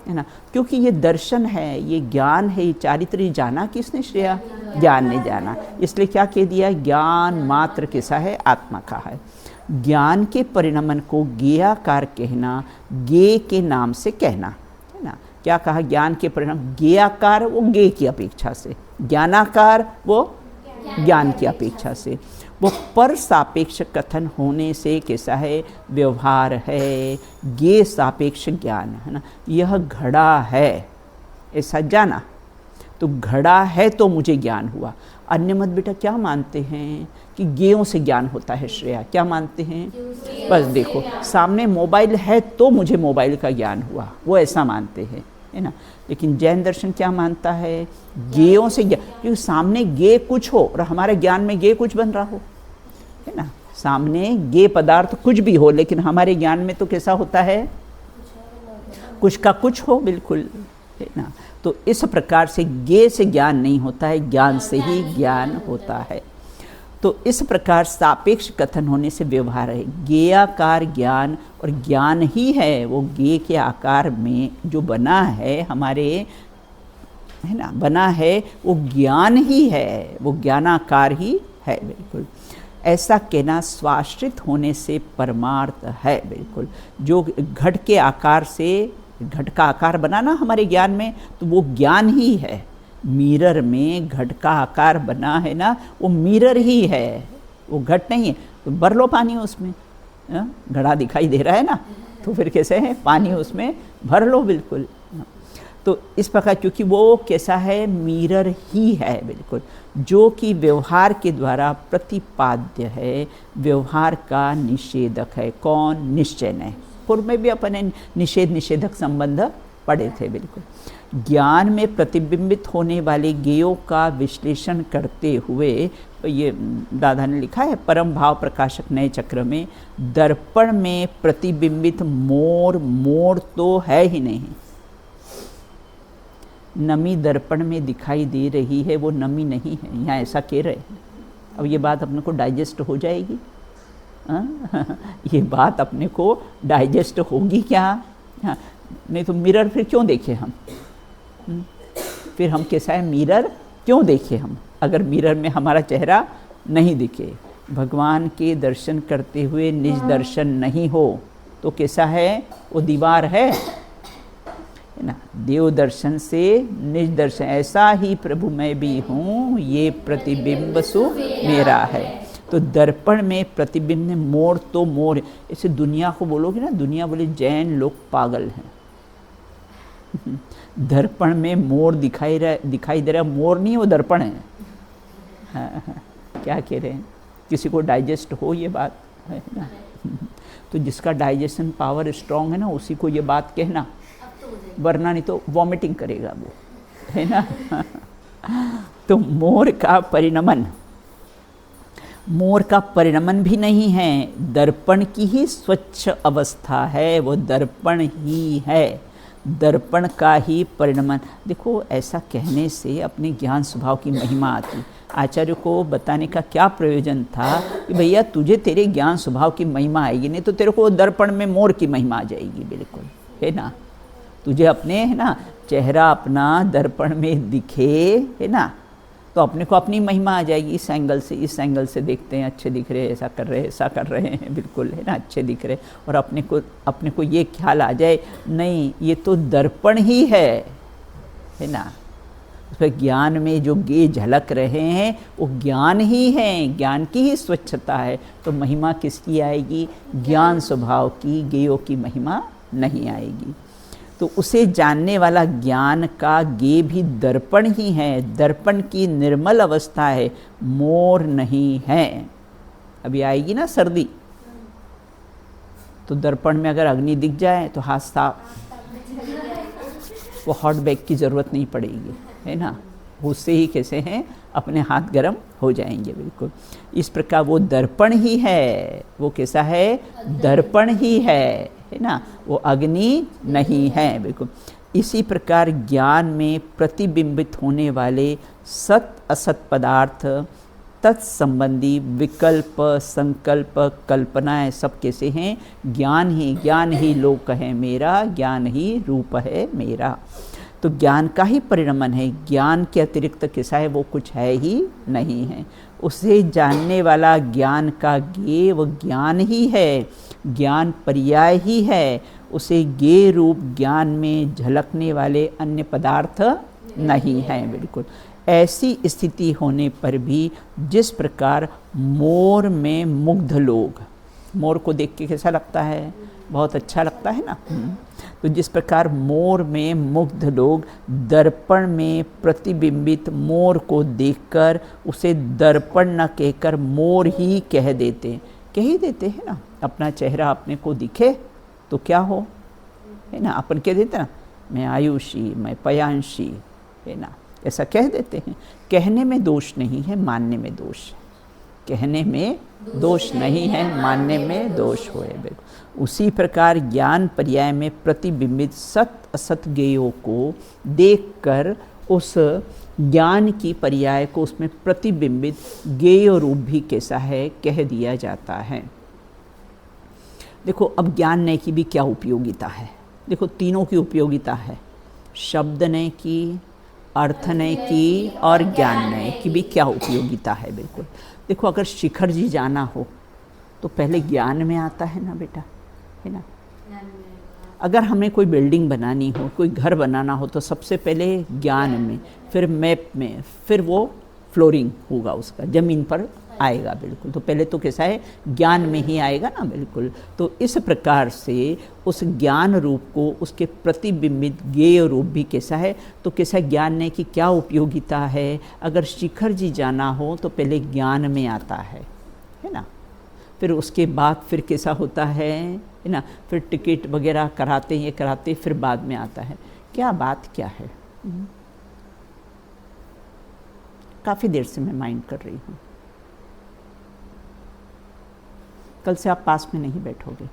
Speaker 1: है ना। क्योंकि ये दर्शन है, ये ज्ञान है, ये चारित्र जाना किसने, श्रेया, ज्ञान ने जाना। इसलिए क्या कह दिया, ज्ञान मात्र कैसा है, आत्मा का है। ज्ञान के परिणमन को ज्ञेयाकार कहना, ज्ञेय के नाम से कहना, है ना। क्या कहा, ज्ञान के परिणाम, ज्ञेयाकार वो ज्ञेय की अपेक्षा से, ज्ञानाकार वो ज्ञान की अपेक्षा से। वो पर सापेक्ष कथन होने से कैसा है, व्यवहार है, ज्ञेय सापेक्ष ज्ञान है ना। यह घड़ा है ऐसा जाना, तो घड़ा है तो मुझे ज्ञान हुआ। अन्य मत बेटा क्या मानते हैं कि ज्ञेयों से ज्ञान होता है। श्रेया क्या मानते हैं? बस देखो, सामने मोबाइल है तो मुझे मोबाइल का ज्ञान हुआ, वो ऐसा मानते हैं, है ना। लेकिन जैन दर्शन क्या मानता है, ज्ञेयों से ज्ञान, क्योंकि सामने ज्ञेय कुछ हो और हमारे ज्ञान में ज्ञेय कुछ बन रहा हो, है ना। सामने ज्ञेय पदार्थ कुछ भी हो लेकिन हमारे ज्ञान में तो कैसा होता है, कुछ का कुछ हो, बिल्कुल, है ना। तो इस प्रकार से ज्ञेय से ज्ञान नहीं होता है, ज्ञान से ही ज्ञान होता है। तो इस प्रकार सापेक्ष कथन होने से व्यवहार है। ज्ञेयाकार ज्ञान, और ज्ञान ही है वो ज्ञेय के आकार में जो बना है हमारे, है ना, बना है वो ज्ञान ही है, वो ज्ञानाकार ही है, बिल्कुल। ऐसा कहना स्वाश्रित होने से परमार्थ है, बिल्कुल। जो घट के आकार से, घट का आकार बना ना हमारे ज्ञान में, तो वो ज्ञान ही है। मिरर में घट का आकार बना है ना, वो मिरर ही है, वो घट नहीं है। तो भर लो पानी उसमें, घड़ा दिखाई दे रहा है ना, तो फिर कैसे है, पानी उसमें भर लो, बिल्कुल। तो इस प्रकार क्योंकि वो कैसा है, मिरर ही है, बिल्कुल, जो कि व्यवहार के द्वारा प्रतिपाद्य है, व्यवहार का निषेधक है। कौन? निश्चय ने। पूर्व में भी अपन निषेध निषेधक संबंध पढ़े थे, बिल्कुल। ज्ञान में प्रतिबिंबित होने वाले ज्ञेयों का विश्लेषण करते हुए, ये दादा ने लिखा है परम भाव प्रकाशक नए चक्र में, दर्पण में प्रतिबिंबित मोर, मोर तो है ही नहीं। नमी दर्पण में दिखाई दे रही है, वो नमी नहीं है, यहाँ ऐसा कह रहे हैं। अब ये बात अपने को डाइजेस्ट हो जाएगी, ये बात अपने को डाइजेस्ट होगी क्या? हाँ, नहीं तो मिरर फिर क्यों देखे हम? फिर हम कैसा है, मिरर क्यों देखे हम, अगर मिरर में हमारा चेहरा नहीं दिखे? भगवान के दर्शन करते हुए निज दर्शन नहीं हो तो कैसा है, वो दीवार है ना। देव दर्शन से निज दर्शन, ऐसा ही प्रभु मैं भी हूँ, ये प्रतिबिंब सु मेरा है। तो दर्पण में प्रतिबिंब में मोर तो मोर, ऐसे दुनिया को बोलोगे ना, दुनिया बोले जैन लोग पागल हैं। दर्पण में मोर दिखाई दे रहा, मोर नहीं वो दर्पण है। हाँ, क्या कह रहे हैं, किसी को डाइजेस्ट हो ये बात, है ना। तो जिसका डाइजेशन पावर स्ट्रांग है ना, उसी को ये बात कहना, वरना नहीं तो वॉमिटिंग करेगा वो, है ना। तो मोर का परिणमन, मोर का परिणमन भी नहीं है, दर्पण की ही स्वच्छ अवस्था है, वो दर्पण ही है, दर्पण का ही परिणमन। देखो ऐसा कहने से अपने ज्ञान स्वभाव की महिमा आती। आचार्य को बताने का क्या प्रयोजन था कि भैया तुझे तेरे ज्ञान स्वभाव की महिमा आएगी, नहीं तो तेरे को दर्पण में मोर की महिमा आ जाएगी, बिल्कुल, है ना। तुझे अपने, है ना, चेहरा अपना दर्पण में दिखे, है ना, तो अपने को अपनी महिमा आ जाएगी। इस एंगल से देखते हैं, अच्छे दिख रहे हैं, ऐसा कर रहे हैं, बिल्कुल, है ना, अच्छे दिख रहे, और अपने को ये ख्याल आ जाए, नहीं ये तो दर्पण ही है ना। उसमें ज्ञान में जो ज्ञेय झलक रहे हैं वो ज्ञान ही है, ज्ञान की ही स्वच्छता है। तो महिमा किसकी आएगी? ज्ञान स्वभाव की, ज्ञेयों की महिमा नहीं आएगी। तो उसे जानने वाला ज्ञान का ज्ञेय भी दर्पण ही है, दर्पण की निर्मल अवस्था है, मोर नहीं है। अभी आएगी ना सर्दी, तो दर्पण में अगर अग्नि दिख जाए तो हाथ साफ, वो हॉट बैग की ज़रूरत नहीं पड़ेगी, है ना। उससे ही कैसे हैं, अपने हाथ गर्म हो जाएंगे, बिल्कुल। इस प्रकार वो दर्पण ही है, वो कैसा है, दर्पण ही है ना, वो अग्नि नहीं है, बिल्कुल। इसी प्रकार ज्ञान में प्रतिबिंबित होने वाले सत असत पदार्थ, तत्संबंधी विकल्प, संकल्प, कल्पनाएं सब कैसे हैं, ज्ञान ही लोक है मेरा, ज्ञान ही रूप है मेरा। तो ज्ञान का ही परिणमन है, ज्ञान के अतिरिक्त कैसा है, वो कुछ है ही नहीं है। उसे जानने वाला ज्ञान का ज्ञेय वो ज्ञान ही है, ज्ञान पर्याय ही है, उसे ज्ञेय रूप ज्ञान में झलकने वाले अन्य पदार्थ नहीं हैं, बिल्कुल। ऐसी स्थिति होने पर भी जिस प्रकार मोर में मुग्ध लोग, मोर को देख के कैसा लगता है, बहुत अच्छा लगता है ना। तो जिस प्रकार मोर में मुग्ध लोग दर्पण में प्रतिबिंबित मोर को देखकर उसे दर्पण न कहकर मोर ही कह देते हैं ना। अपना चेहरा अपने को दिखे तो क्या हो, है ना, अपन कह देते ना, मैं आयुषी, मैं पयांशी, है ना, ऐसा कह देते हैं। कहने में दोष नहीं है, मानने में दोष है। कहने में दोष नहीं है, मानने में दोष हो है। उसी प्रकार ज्ञान पर्याय में प्रतिबिंबित सत असत ज्ञेयों को देखकर उस ज्ञान की पर्याय को उसमें प्रतिबिंबित ज्ञेय रूप भी कैसा है, कह दिया जाता है। देखो अब ज्ञान नय की भी क्या उपयोगिता है। देखो तीनों की उपयोगिता है, शब्द नय की, अर्थ नय की और ज्ञान नय की भी क्या उपयोगिता है। बिल्कुल देखो, अगर शिखर जी जाना हो तो पहले ज्ञान में आता है ना बेटा, है ना। अगर हमें कोई बिल्डिंग बनानी हो, कोई घर बनाना हो तो सबसे पहले ज्ञान में, फिर मैप में, फिर वो फ्लोरिंग होगा, उसका ज़मीन पर आएगा। बिल्कुल तो पहले तो कैसा है, ज्ञान में ही आएगा ना। बिल्कुल तो इस प्रकार से उस ज्ञान रूप को, उसके प्रतिबिंबित ज्ञेय रूप भी कैसा है, तो कैसा ज्ञान ने की क्या उपयोगिता है। अगर शिखर जी जाना हो तो पहले ज्ञान में आता है ना, फिर उसके बाद फिर कैसा होता है ना, फिर टिकट वगैरह कराते, ये कराते, फिर बाद में आता है। क्या बात क्या है, काफ़ी देर से मैं माइंड कर रही हूँ। कल से आप पास में नहीं बैठोगे।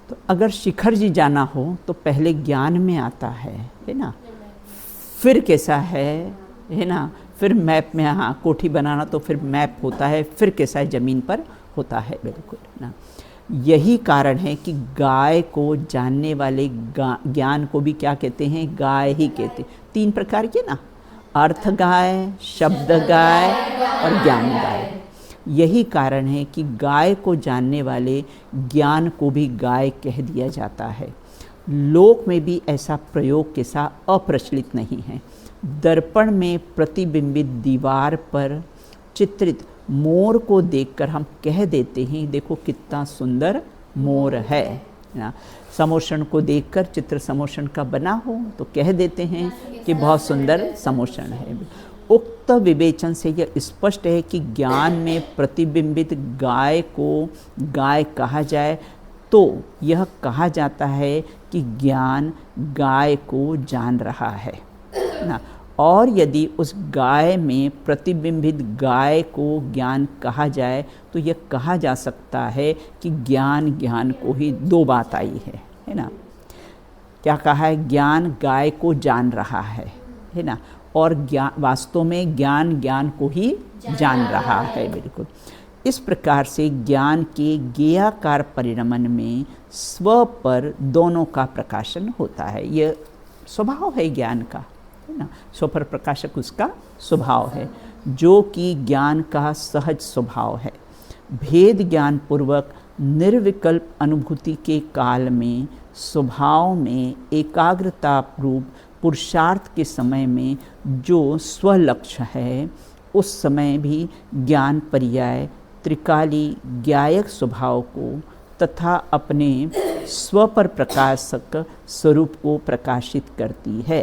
Speaker 1: तो अगर शिखर जी जाना हो तो पहले ज्ञान में आता है ना, फिर कैसा है ना, फिर मैप में, हाँ कोठी बनाना तो फिर मैप होता है, फिर कैसा है, ज़मीन पर होता है। बिल्कुल ना, यही कारण है कि गाय को जानने वाले ज्ञान को भी क्या कहते हैं, गाय ही कहते हैं। तीन प्रकार के ना, अर्थ गाय, शब्द गाय और ज्ञान गाय। यही कारण है कि गाय को जानने वाले ज्ञान को भी गाय कह दिया जाता है। लोक में भी ऐसा प्रयोग के साथ अप्रचलित नहीं है। दर्पण में प्रतिबिंबित दीवार पर चित्रित मोर को देखकर हम कह देते हैं, देखो कितना सुंदर मोर है ना। समोषण को देखकर, चित्र समोषण का बना हो तो कह देते हैं कि बहुत सुंदर समोषण है। उक्त विवेचन से यह स्पष्ट है कि ज्ञान में प्रतिबिंबित गाय को गाय कहा जाए तो यह कहा जाता है कि ज्ञान गाय को जान रहा है ना। और यदि उस गाय में प्रतिबिंबित गाय को ज्ञान कहा जाए तो यह कहा जा सकता है कि ज्ञान ज्ञान को ही, दो बात आई है ना। क्या कहा है, ज्ञान गाय को जान रहा है ना, और ज्ञान वास्तव में ज्ञान ज्ञान को ही जान रहा है। बिल्कुल इस प्रकार से ज्ञान के ज्ञेयाकार परिणमन में स्व पर दोनों का प्रकाशन होता है। यह स्वभाव है ज्ञान का, है ना। स्व पर प्रकाशक उसका स्वभाव है, जो कि ज्ञान का सहज स्वभाव है। भेद ज्ञान पूर्वक निर्विकल्प अनुभूति के काल में स्वभाव में एकाग्रता रूप पुरुषार्थ के समय में जो स्वलक्ष्य है, उस समय भी ज्ञान पर्याय त्रिकाली ज्ञायक स्वभाव को तथा अपने स्व पर प्रकाशक स्वरूप को प्रकाशित करती है,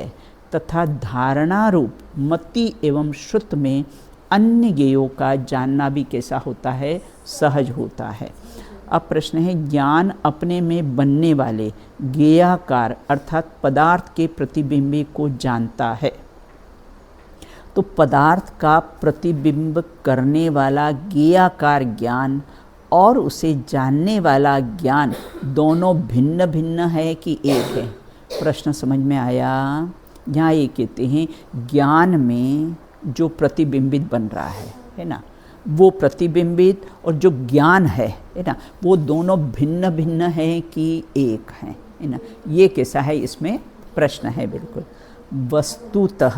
Speaker 1: तथा धारणा रूप मति एवं श्रुत में अन्य ज्ञेयों का जानना भी कैसा होता है, सहज होता है। अब प्रश्न है, ज्ञान अपने में बनने वाले ज्ञेयाकार अर्थात पदार्थ के प्रतिबिंब को जानता है, तो पदार्थ का प्रतिबिंब करने वाला ज्ञेयाकार ज्ञान और उसे जानने वाला ज्ञान दोनों भिन्न भिन्न है कि एक है। प्रश्न समझ में आया? यहाँ ये कहते हैं ज्ञान में जो प्रतिबिंबित बन रहा है ना, वो प्रतिबिंबित और जो ज्ञान है ना, वो दोनों भिन्न भिन्न है कि एक है ना। ये कैसा है, इसमें प्रश्न है। बिल्कुल वस्तुतः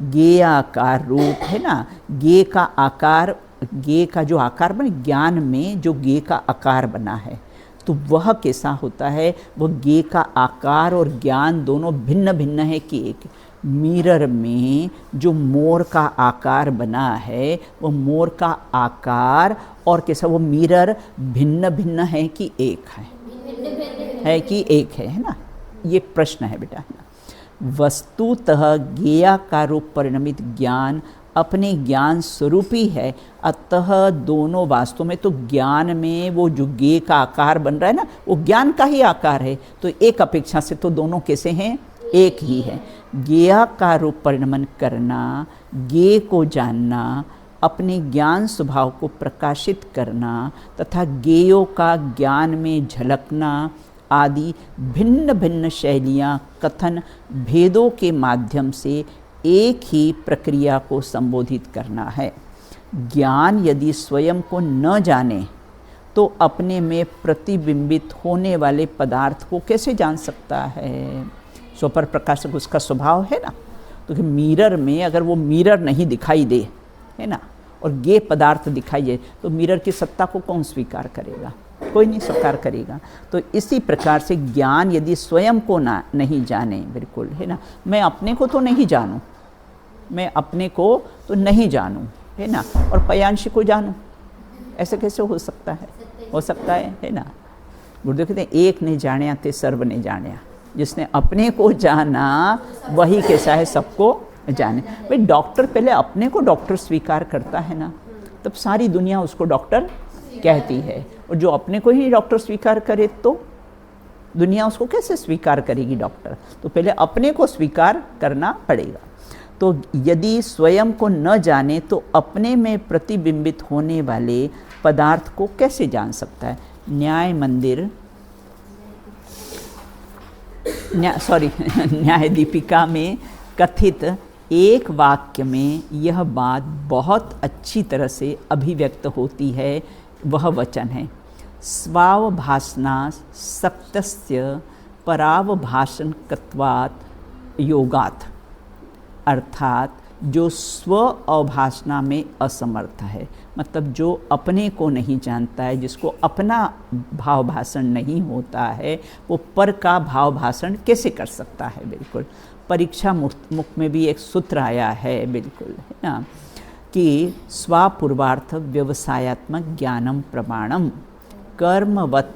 Speaker 1: ज्ञेयाकार रूप है ना, ज्ञेय का आकार, ज्ञेय का जो आकार बने, ज्ञान में जो ज्ञेय का आकार बना है तो वह कैसा होता है, वह ज्ञेय का आकार और ज्ञान दोनों भिन्न भिन्न है कि एक। मिरर में जो मोर का आकार बना है वो मोर का आकार और कैसा वो मिरर भिन्न भिन्न है कि एक है कि एक है ना, ये प्रश्न है बेटा, है ना। वस्तुतः ज्ञेयाकार रूप परिणमित ज्ञान अपने ज्ञान स्वरूपी है, अतः दोनों वास्तव में तो ज्ञान में वो जो ज्ञेय का आकार बन रहा है ना वो ज्ञान का ही आकार है, तो एक अपेक्षा से तो दोनों कैसे हैं, एक ही है। ज्ञेयाकार रूप परिणमन करना, ज्ञेय को जानना, अपने ज्ञान स्वभाव को प्रकाशित करना तथा ज्ञेयों का ज्ञान में झलकना आदि भिन्न भिन्न शैलियाँ कथन भेदों के माध्यम से एक ही प्रक्रिया को संबोधित करना है। ज्ञान यदि स्वयं को न जाने तो अपने में प्रतिबिंबित होने वाले पदार्थ को कैसे जान सकता है। स्वपर प्रकाशक उसका स्वभाव है ना, तो कि मिरर में अगर वो मिरर नहीं दिखाई दे, है ना, और ये पदार्थ दिखाई दे तो मिरर की सत्ता को कौन स्वीकार करेगा, कोई नहीं स्वीकार करेगा। तो इसी प्रकार से ज्ञान यदि स्वयं को नहीं जाने, बिल्कुल, है ना, मैं अपने को तो नहीं जानूं, मैं अपने को तो नहीं जानूं, है ना, और पयांशी को जानूं, ऐसे कैसे हो सकता है, हो सकता है ना। गुरुदेव कहते हैं एक ने जाने ते सर्व ने जाने, जिसने अपने को जाना वही कैसा है सबको जाने। भाई डॉक्टर पहले अपने को डॉक्टर स्वीकार करता है ना, तब सारी दुनिया उसको डॉक्टर कहती है, और जो अपने को ही डॉक्टर स्वीकार करे तो दुनिया उसको कैसे स्वीकार करेगी डॉक्टर। तो पहले अपने को स्वीकार करना पड़ेगा। तो यदि स्वयं को न जाने तो अपने में प्रतिबिंबित होने वाले पदार्थ को कैसे जान सकता है। न्याय मंदिर न्याय दीपिका में कथित एक वाक्य में यह बात बहुत अच्छी तरह से अभिव्यक्त होती है। वह वचन है स्वावभासना सक्तस्य परावभाषणकत्वात् योगात्, अर्थात जो स्व अवभाषणा में असमर्थ है, मतलब जो अपने को नहीं जानता है, जिसको अपना भाव भाषण नहीं होता है, वो पर का भाव भाषण कैसे कर सकता है। बिल्कुल परीक्षा मुख में भी एक सूत्र आया है, बिल्कुल, है ना, कि स्वापूर्वार्थ व्यवसायात्मक ज्ञानम प्रमाणम कर्मवत्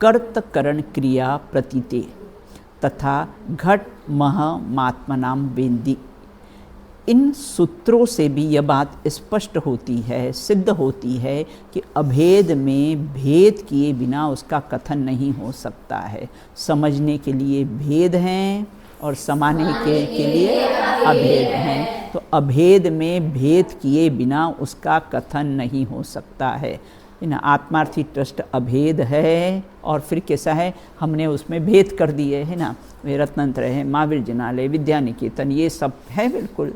Speaker 1: कर्तकरण क्रिया प्रतीते तथा घट मह मात्मनाम वेन्दी। इन सूत्रों से भी यह बात स्पष्ट होती है, सिद्ध होती है कि अभेद में भेद किए बिना उसका कथन नहीं हो सकता है। समझने के लिए भेद हैं और समाने के लिए अभेद हैं, तो अभेद में भेद किए बिना उसका कथन नहीं हो सकता है ना। आत्मार्थी ट्रस्ट अभेद है और फिर कैसा है, हमने उसमें भेद कर दिए, है ना। वे रत्नंतर है, महावीर जिनालय, विद्या निकेतन, ये सब है, बिल्कुल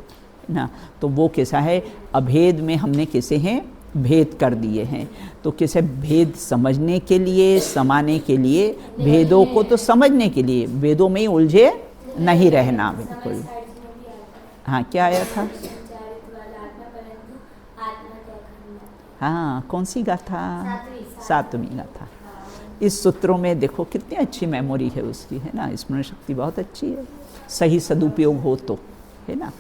Speaker 1: ना। तो वो कैसा है, अभेद में हमने कैसे हैं, भेद कर दिए हैं। तो कैसे भेद समझने के लिए, समाने के लिए, भेदों को तो समझने के लिए, भेदों में ही उलझे नहीं रहना, बिल्कुल। हाँ, क्या आया था, हाँ, कौन सी गाथा, सातवीं गाथा। इस सूत्रों में देखो कितनी अच्छी मेमोरी है उसकी, है ना, स्मरण शक्ति बहुत अच्छी है, सही सदुपयोग हो तो, है ना।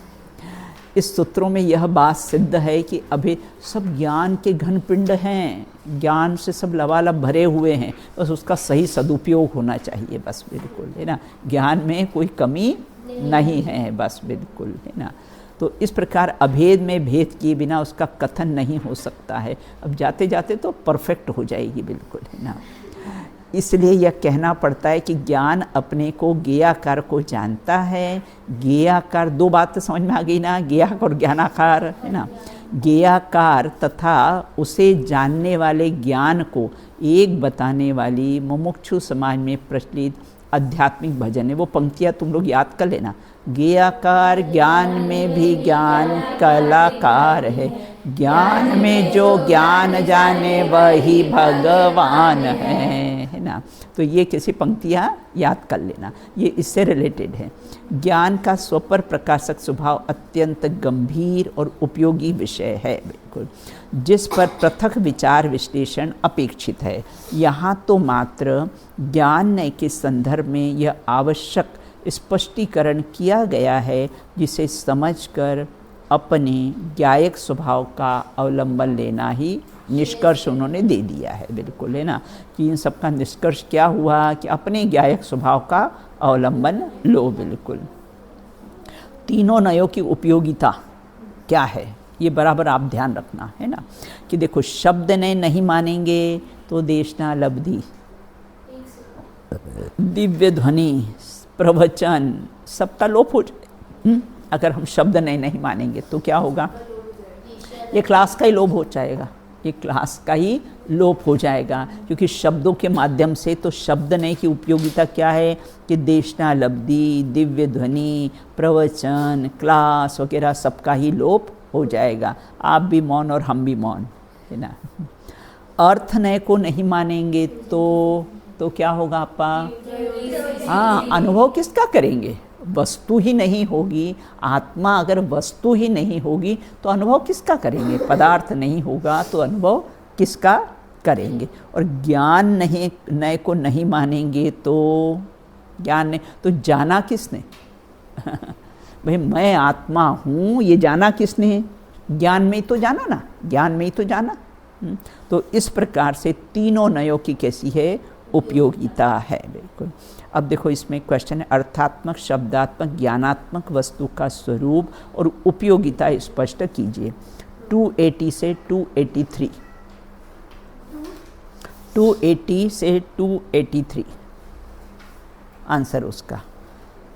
Speaker 1: इस सूत्रों में यह बात सिद्ध है कि अभी सब ज्ञान के घन पिंड हैं, ज्ञान से सब लबालब भरे हुए हैं, बस उसका सही सदुपयोग होना चाहिए, बस, बिल्कुल, है ना। ज्ञान में कोई कमी नहीं है, बस, बिल्कुल, है ना। तो इस प्रकार अभेद में भेद किए बिना उसका कथन नहीं हो सकता है। अब जाते जाते तो परफेक्ट हो जाएगी, बिल्कुल, है ना। इसलिए यह कहना पड़ता है कि ज्ञान अपने को ज्ञेयाकार को जानता है। ज्ञेयाकार, दो बात समझ में आ गई ना, ज्ञेयाकार और ज्ञानाकार, है ना। ज्ञेयाकार तथा उसे जानने वाले ज्ञान को एक बताने वाली मुमुक्षु समाज में प्रचलित आध्यात्मिक भजन है। वो पंक्तियाँ तुम लोग याद कर लेना। ज्ञेयाकार ज्ञान में भी ज्ञान कलाकार है, ज्ञान में जो ज्ञान जाने वही भगवान है ना। तो ये कैसी पंक्तियाँ याद कर लेना, ये इससे रिलेटेड है। ज्ञान का स्वपर प्रकाशक स्वभाव अत्यंत गंभीर और उपयोगी विषय है, बिल्कुल, जिस पर पृथक विचार विश्लेषण अपेक्षित है। यहाँ तो मात्र ज्ञान के संदर्भ में यह आवश्यक स्पष्टीकरण किया गया है, जिसे समझकर अपने ज्ञायक स्वभाव का अवलंबन लेना ही निष्कर्ष उन्होंने दे दिया है। बिल्कुल है ना, कि इन सब का निष्कर्ष क्या हुआ कि अपने ज्ञायक स्वभाव का अवलंबन लो। बिल्कुल। तीनों नयों की उपयोगिता क्या है, ये बराबर आप ध्यान रखना है ना, कि देखो शब्द नय नहीं मानेंगे तो देशना लब्धि, दिव्य ध्वनि, प्रवचन सबका लोप हो जाए। अगर हम शब्द नहीं मानेंगे तो क्या होगा, ये क्लास का ही लोप हो जाएगा, ये क्लास का ही लोप हो जाएगा। क्योंकि शब्दों के माध्यम से तो शब्द नय की उपयोगिता क्या है कि देशना लब्धि, दिव्य ध्वनि, प्रवचन, क्लास वगैरह सबका ही लोप हो जाएगा। आप भी मौन और हम भी मौन, है ना। अर्थ नय को नहीं मानेंगे तो क्या होगा आपका, हाँ, अनुभव किसका करेंगे, वस्तु ही नहीं होगी। आत्मा अगर वस्तु ही नहीं होगी तो अनुभव किसका करेंगे, पदार्थ नहीं होगा तो अनुभव किसका करेंगे। और ज्ञान नहीं नय को नहीं मानेंगे तो ज्ञान नहीं तो जाना किसने भाई मैं आत्मा हूँ, ये जाना किसने, ज्ञान में ही तो जाना ना, ज्ञान में ही तो जाना। तो इस प्रकार से तीनों नयों की कैसी है, उपयोगिता है। बिल्कुल। अब देखो इसमें क्वेश्चन है, अर्थात्मक, शब्दात्मक, ज्ञानात्मक वस्तु का स्वरूप और उपयोगिता स्पष्ट कीजिए। 280 से 283, 280 से 283 आंसर उसका।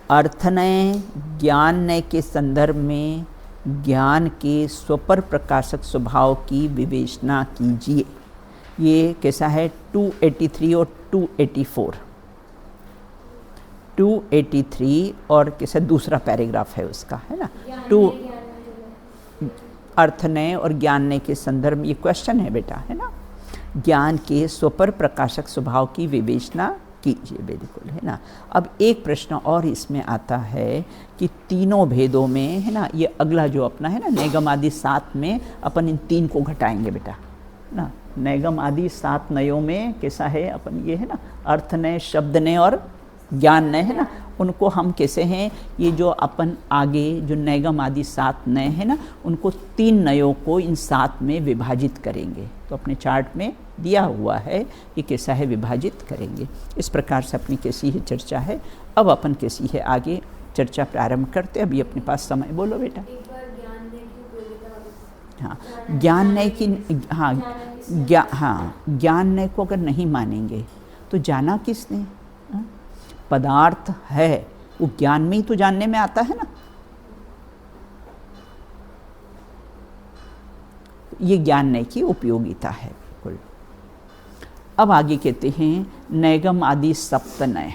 Speaker 1: अर्थनय, ज्ञाननय के संदर्भ में ज्ञान के स्वपर प्रकाशक स्वभाव की विवेचना कीजिए। ये कैसा है, 283 और 284, 283 और कैसा दूसरा पैराग्राफ है उसका, है ना। अर्थनय और ज्ञाननय के संदर्भ में ये क्वेश्चन है बेटा, है ना। ज्ञान के स्वपर प्रकाशक स्वभाव की विवेचना कीजिए। बिल्कुल, है ना। अब एक प्रश्न और इसमें आता है कि तीनों भेदों में, है ना, ये अगला जो अपना है ना नैगम आदि 7 में अपन इन 3 को घटाएंगे बेटा, है ना। नैगम आदि 7 नयों में कैसा है अपन, ये है ना अर्थनय, शब्दनय और ज्ञाननय, है ना, उनको हम कैसे हैं, ये जो अपन आगे जो नैगम आदि 7 नय है ना, उनको 3 नयों को इन 7 में विभाजित करेंगे। तो अपने चार्ट में दिया हुआ है कि कैसा है विभाजित करेंगे। इस प्रकार से अपनी कैसी है चर्चा है। अब अपन कैसी है आगे चर्चा प्रारंभ करते। अभी अपने पास समय, बोलो बेटा। हाँ, ज्ञाननय की, हाँ ज्ञाननय को अगर नहीं मानेंगे तो जाना किसने, पदार्थ है वो ज्ञान में ही तो जानने में आता है ना। ये ज्ञाननय की उपयोगिता है। बिल्कुल। अब आगे कहते हैं नैगम आदि सप्तनय,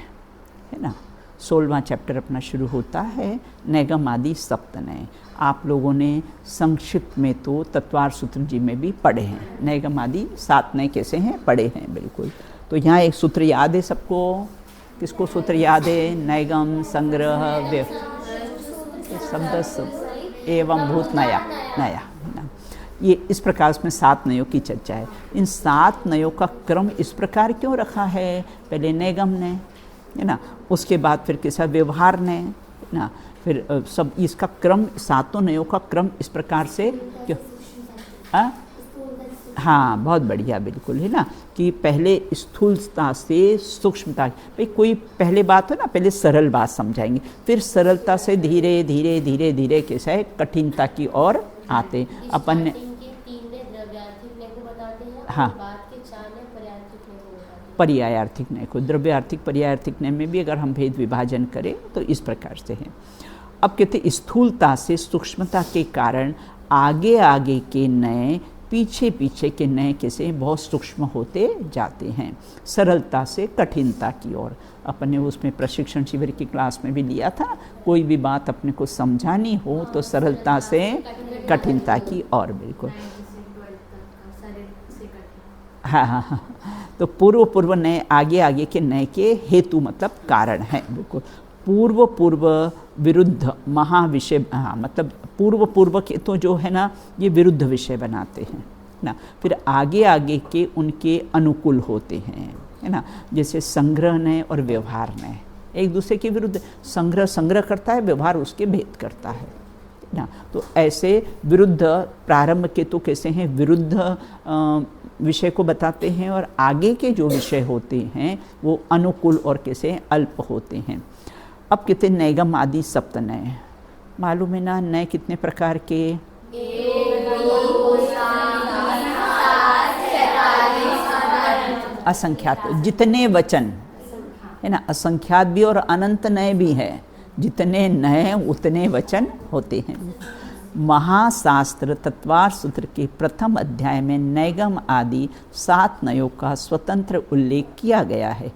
Speaker 1: है ना। 16वां चैप्टर अपना शुरू होता है, नैगम आदि सप्तनय। आप लोगों ने संक्षिप्त में तो तत्वार सूत्र जी में भी पढ़े हैं, नैगम आदि 7 नय कैसे हैं पढ़े हैं। बिल्कुल। तो यहाँ एक सूत्र याद है सबको, किसको सूत्र याद है, नैगम संग्रह शब्द एवं भूत नया नया, ये इस प्रकार इसमें 7 नयों की चर्चा है। इन 7 नयों का क्रम इस प्रकार क्यों रखा है, पहले नैगम नय, है ना, उसके बाद फिर कैसा व्यवहार नय, है ना, फिर सब इसका क्रम, 7 नयों का क्रम इस प्रकार से क्यों, हाँ बहुत बढ़िया। बिल्कुल, है ना, कि पहले स्थूलता से सूक्ष्मता, भाई कोई पहले बात हो ना, पहले सरल बात समझाएंगे, फिर सरलता से धीरे धीरे धीरे धीरे कैसा है कठिनता की ओर आते अपन ने। हाँ, पर्यायार्थिक नय को, द्रव्यार्थिक पर्यायार्थिक नय में भी अगर हम भेद विभाजन करें तो इस प्रकार से है। अब कहते स्थूलता से सूक्ष्मता के कारण आगे आगे के नय पीछे पीछे के नए कैसे बहुत सूक्ष्म होते जाते हैं, सरलता से कठिनता की ओर। अपने उसमें प्रशिक्षण शिविर की क्लास में भी लिया था, कोई भी बात अपने को समझानी हो तो सरलता से कठिनता की ओर। बिल्कुल, हाँ हाँ हाँ। तो पूर्व नए आगे आगे के नए के हेतु मतलब कारण है। बिल्कुल, पूर्व विरुद्ध महाविषय, हाँ मतलब पूर्व के तो जो है ना ये विरुद्ध विषय बनाते हैं ना, फिर आगे आगे के उनके अनुकूल होते हैं, है ना। जैसे संग्रह नय और व्यवहार नय, एक दूसरे के विरुद्ध। संग्रह करता है, व्यवहार उसके भेद करता है ना। तो ऐसे विरुद्ध, प्रारंभ के तो कैसे हैं विरुद्ध विषय को बताते हैं, और आगे के जो विषय होते हैं वो अनुकूल और कैसे अल्प होते हैं। अब कहते नैगम आदि सप्त नय, मालूम है ना नय कितने प्रकार के? असंख्यात, जितने वचन है ना, असंख्यात भी और अनंत नय भी है। जितने नय उतने वचन होते हैं। महाशास्त्र तत्वार सूत्र के प्रथम अध्याय में नैगम आदि 7 नयों का स्वतंत्र उल्लेख किया गया है,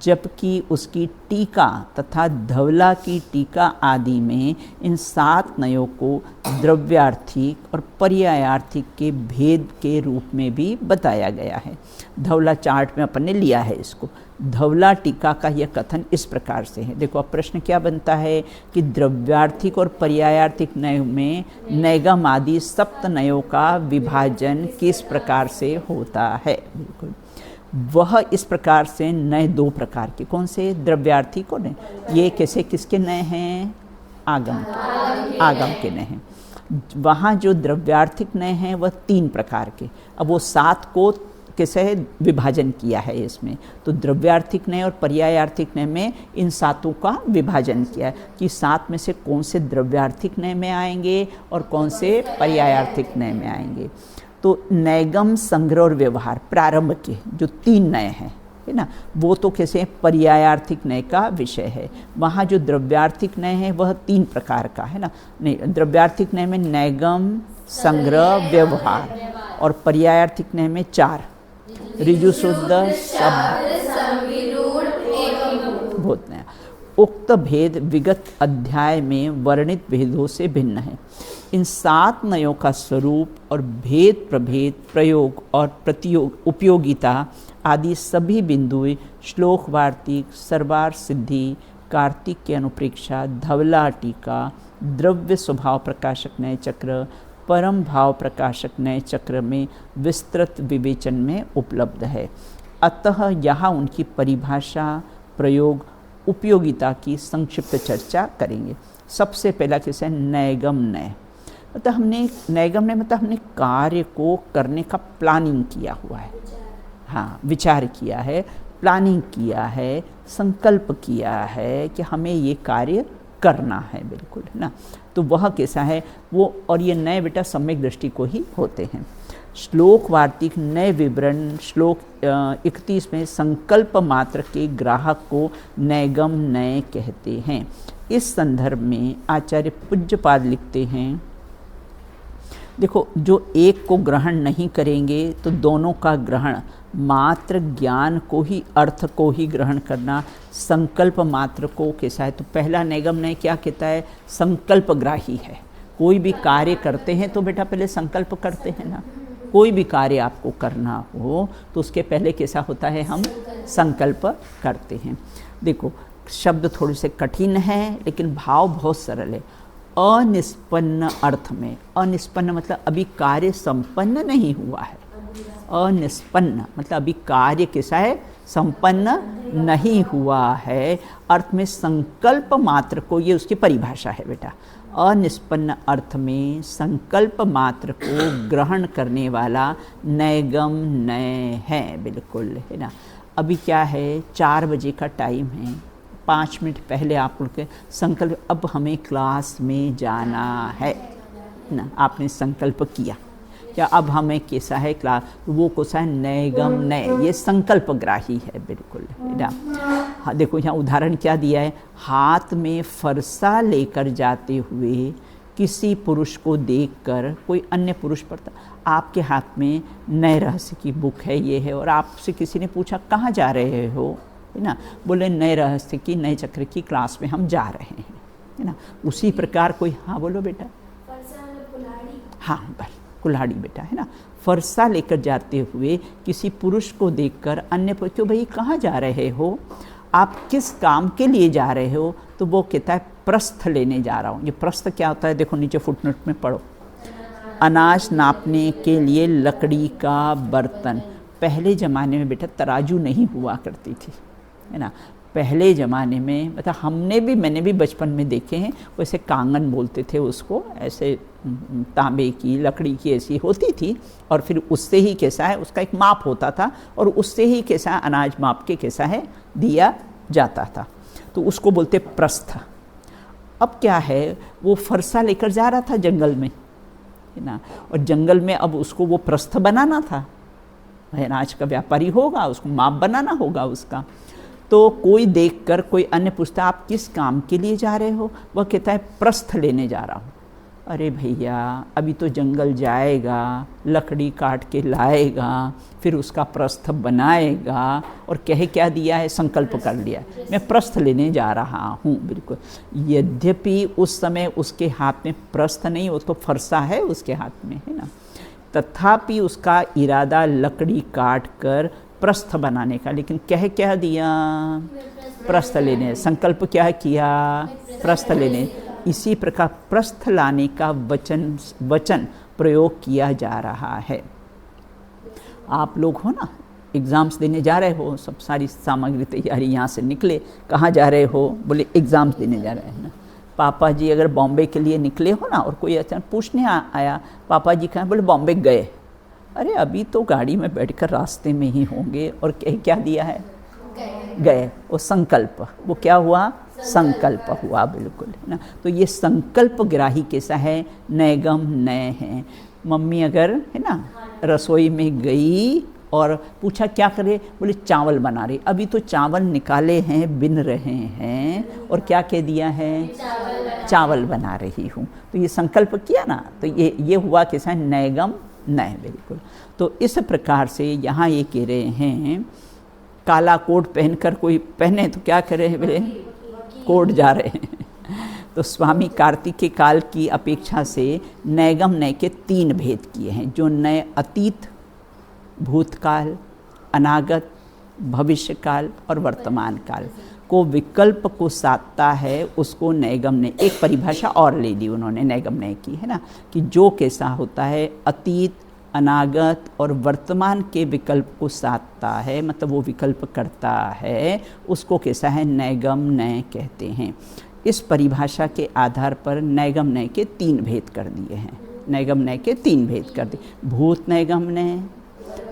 Speaker 1: जबकि उसकी टीका तथा धवला की टीका आदि में इन 7 नयों को द्रव्यार्थिक और पर्यायार्थिक के भेद के रूप में भी बताया गया है। धवला चार्ट में अपन ने लिया है इसको। धवला टीका का यह कथन इस प्रकार से है। देखो अब प्रश्न क्या बनता है कि द्रव्यार्थिक और पर्यायार्थिक नयों में नैगम आदि सप्त नयों का विभाजन किस प्रकार से होता है। बिल्कुल वह इस प्रकार से नए 2 प्रकार के, कौन से? द्रव्यार्थिक और नए। ये कैसे किसके नए हैं? आगम के नए हैं। वहाँ जो द्रव्यार्थिक नए हैं वह 3 प्रकार के। अब वो 7 को कैसे विभाजन किया है इसमें, तो द्रव्यार्थिक नय और पर्यायार्थिक नय में इन 7 का विभाजन किया है कि 7 में से कौन से द्रव्यार्थिक नय में आएंगे और कौन से पर्यायार्थिक नय में आएंगे। तो नैगम, संग्रह और व्यवहार प्रारंभ के जो 3 नय हैं है ना, वो तो कैसे पर्यायार्थिक नय का विषय है। वहाँ जो द्रव्यार्थिक नय है वह 3 प्रकार का है ना। नहीं, द्रव्यार्थिक नय में नैगम, संग्रह, व्यवहार, और पर्यायार्थिक नय में 4 ऋजु, शुद्ध, बहुत नया। उक्त भेद विगत अध्याय में वर्णित भेदों से भिन्न है। इन 7 नयों का स्वरूप और भेद, प्रभेद, प्रयोग और उपयोगिता आदि सभी बिंदुएं श्लोक वार्तिक, सर्वार सिद्धि, कार्तिक की अनुप्रेक्षा, धवला टीका, द्रव्य स्वभाव प्रकाशक नय चक्र, परम भाव प्रकाशक नए चक्र में विस्तृत विवेचन में उपलब्ध है। अतः यहाँ उनकी परिभाषा, प्रयोग, उपयोगिता की संक्षिप्त चर्चा करेंगे। सबसे पहला कैसे नैगम नय, मतलब हमने नैगम नय मतलब हमने कार्य को करने का प्लानिंग किया हुआ है। हाँ, विचार किया है, प्लानिंग किया है, संकल्प किया है कि हमें ये कार्य करना है, बिल्कुल है ना। तो वह कैसा है वो, और ये नए बेटा सम्यक दृष्टि को ही होते हैं। श्लोक वार्तिक नए विवरण श्लोक 31 में संकल्प मात्र के ग्राहक को नैगम नय कहते हैं। इस संदर्भ में आचार्य पूज्यपाद लिखते हैं, देखो जो एक को ग्रहण नहीं करेंगे तो दोनों का ग्रहण, मात्र ज्ञान को ही, अर्थ को ही ग्रहण करना, संकल्प मात्र को कैसा है। तो पहला नैगम नय क्या कहता है? संकल्पग्राही है। कोई भी कार्य करते हैं तो बेटा पहले संकल्प करते हैं ना। कोई भी कार्य आपको करना हो तो उसके पहले कैसा होता है? हम संकल्प करते हैं। देखो शब्द थोड़े से कठिन है लेकिन भाव बहुत सरल है। अनिष्पन्न अर्थ में, अनिष्पन्न मतलब अभी कार्य संपन्न नहीं हुआ है। अनिष्पन्न मतलब अभी कार्य कैसा है? संपन्न नहीं हुआ है। अर्थ में संकल्प मात्र को, ये उसकी परिभाषा है बेटा। अनिष्पन्न अर्थ में संकल्प मात्र को ग्रहण करने वाला नैगम नय है, बिल्कुल है ना। अभी क्या है? 4 बजे का टाइम है, 5 मिनट पहले आप लोग के संकल्प, अब हमें क्लास में जाना है ना, आपने संकल्प किया क्या अब हमें कैसा है क्लास, वो कैसा है? नैगम नय, ये संकल्पग्राही है, बिल्कुल है ना। हाँ, देखो यहाँ उदाहरण क्या दिया है? हाथ में फरसा लेकर जाते हुए किसी पुरुष को देखकर कोई अन्य पुरुष पढ़ता, आपके हाथ में नए रहस्य की बुक है, ये है, और आपसे किसी ने पूछा कहाँ जा रहे हो, है ना, बोले नए रहस्य की, नए चक्र की क्लास में हम जा रहे हैं, है ना। उसी प्रकार कोई, हाँ बोलो बेटा। हाँ बस कुल्हाड़ी बेटा, है ना। फरसा लेकर जाते हुए किसी पुरुष को देखकर अन्य पुरुष, क्यों भाई कहाँ जा रहे हो, आप किस काम के लिए जा रहे हो? तो वो कहता है प्रस्थ लेने जा रहा हूँ। ये प्रस्थ क्या होता है? देखो नीचे फुटनोट में पढ़ो। अनाज नापने के लिए लकड़ी का बर्तन। पहले ज़माने में बेटा तराजू नहीं हुआ करती थी, है ना। पहले ज़माने में मतलब मैंने भी बचपन में देखे हैं, वैसे कांगन बोलते थे उसको, ऐसे तांबे की लकड़ी की ऐसी होती थी और फिर उससे ही कैसा है उसका एक माप होता था और उससे ही कैसा अनाज माप के कैसा है दिया जाता था, तो उसको बोलते प्रस्थ। अब क्या है वो फरसा लेकर जा रहा था जंगल में, है ना, और जंगल में अब उसको वो प्रस्थ बनाना था, अनाज का व्यापारी होगा, उसको माप बनाना होगा उसका। तो कोई देखकर कोई अन्य पूछता आप किस काम के लिए जा रहे हो, वह कहता है प्रस्थ लेने जा रहा हूँ। अरे भैया अभी तो जंगल जाएगा, लकड़ी काट के लाएगा, फिर उसका प्रस्थ बनाएगा, और कह क्या दिया है संकल्प कर लिया मैं प्रस्थ लेने जा रहा हूँ। बिल्कुल, यद्यपि उस समय उसके हाथ में प्रस्थ नहीं, वो तो फरसा है उसके हाथ में, है ना, तथापि उसका इरादा लकड़ी काट कर प्रस्थ बनाने का, लेकिन कह क्या दिया प्रस्थ लेने, संकल्प क्या किया प्रस्थ लेने। इसी प्रकार प्रस्थ लाने का वचन प्रयोग किया जा रहा है। आप लोग हो ना एग्ज़ाम्स देने जा रहे हो, सब सारी सामग्री तैयारी यहाँ से निकले, कहाँ जा रहे हो, बोले एग्ज़ाम्स देने जा रहे हैं ना। पापा जी अगर बॉम्बे के लिए निकले हो ना और कोई अचानक पूछने आया पापा जी कहाँ, बोले बॉम्बे गए। अरे अभी तो गाड़ी में बैठकर रास्ते में ही होंगे, और क्या दिया है गए, वो संकल्प, वो क्या हुआ संकल्प हुआ, बिल्कुल, है ना। तो ये संकल्प ग्राही कैसा है, नैगम नय है। मम्मी अगर है ना रसोई में गई और पूछा क्या करे, बोले चावल बना रही, अभी तो चावल निकाले हैं बिन रहे हैं, और क्या कह दिया है चावल बना रही हूँ, तो ये संकल्प किया ना, तो ये हुआ कैसा है नैगम नय, बिल्कुल। तो इस प्रकार से यहाँ ये कह रहे हैं काला कोट पहनकर कोई पहने तो क्या करे, बोले कोट जा रहे हैं। तो स्वामी कार्तिकेय काल की अपेक्षा से नैगम नय के 3 भेद किए हैं, जो नय अतीत, भूतकाल, अनागत, भविष्यकाल और वर्तमान काल को विकल्प को साधता है, उसको नैगम नय। एक परिभाषा और ले ली उन्होंने नैगम नय की, है ना, कि जो कैसा होता है अतीत, अनागत और वर्तमान के विकल्प को साधता है, मतलब वो विकल्प करता है, उसको कैसा है नैगम नय कहते हैं। इस परिभाषा के आधार पर नैगम नय के 3 भेद कर दिए हैं, नैगम नय के 3 भेद कर दिए, भूत नैगम नय,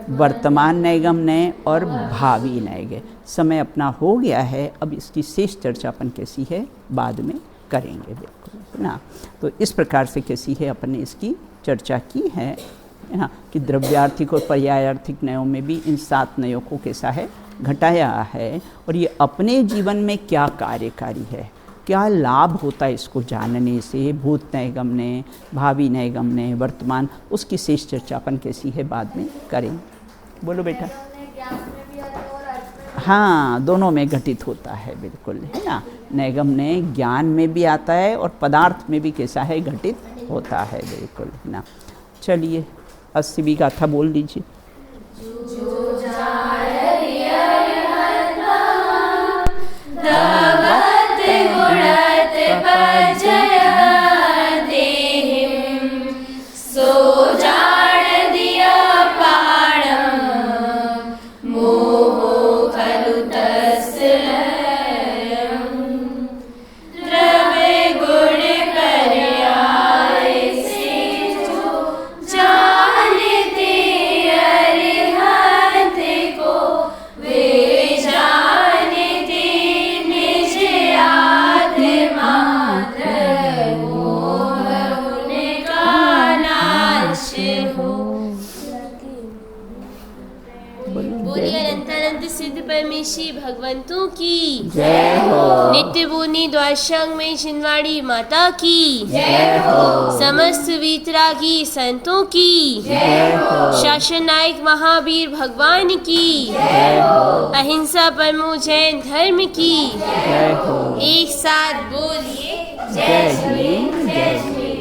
Speaker 1: वर्तमान नैगम नय और भावी नैगम। समय अपना हो गया है, अब इसकी शेष चर्चा अपन कैसी है बाद में करेंगे, बिल्कुल ना। तो इस प्रकार से कैसी है अपन ने इसकी चर्चा की है ना, कि द्रव्यार्थिक और पर्यायार्थिक नयों में भी इन 7 नयों को कैसा है घटाया है, और ये अपने जीवन में क्या कार्यकारी है, क्या लाभ होता है इसको जानने से, भूत नैगम नय, भावी नैगम नय, वर्तमान, उसकी शेष चर्चा अपन कैसी है बाद में करें। बोलो बेटा। हाँ, दोनों में घटित होता है, बिल्कुल, है ना। नैगम नय ज्ञान में भी आता है और पदार्थ में भी कैसा है घटित होता है, बिल्कुल, है ना। चलिए 80वीं गाथा बोल दीजिए।
Speaker 8: भगवंतों की जय हो। नित्य बोनी द्वादशांग में छिंदवाड़ी माता की जय हो। समस्त वीतरागी संतों की जय हो। शासन नायक महावीर भगवान की जय हो। अहिंसा परमो जैन धर्म की जय हो। एक साथ बोलिए जय श्री जय।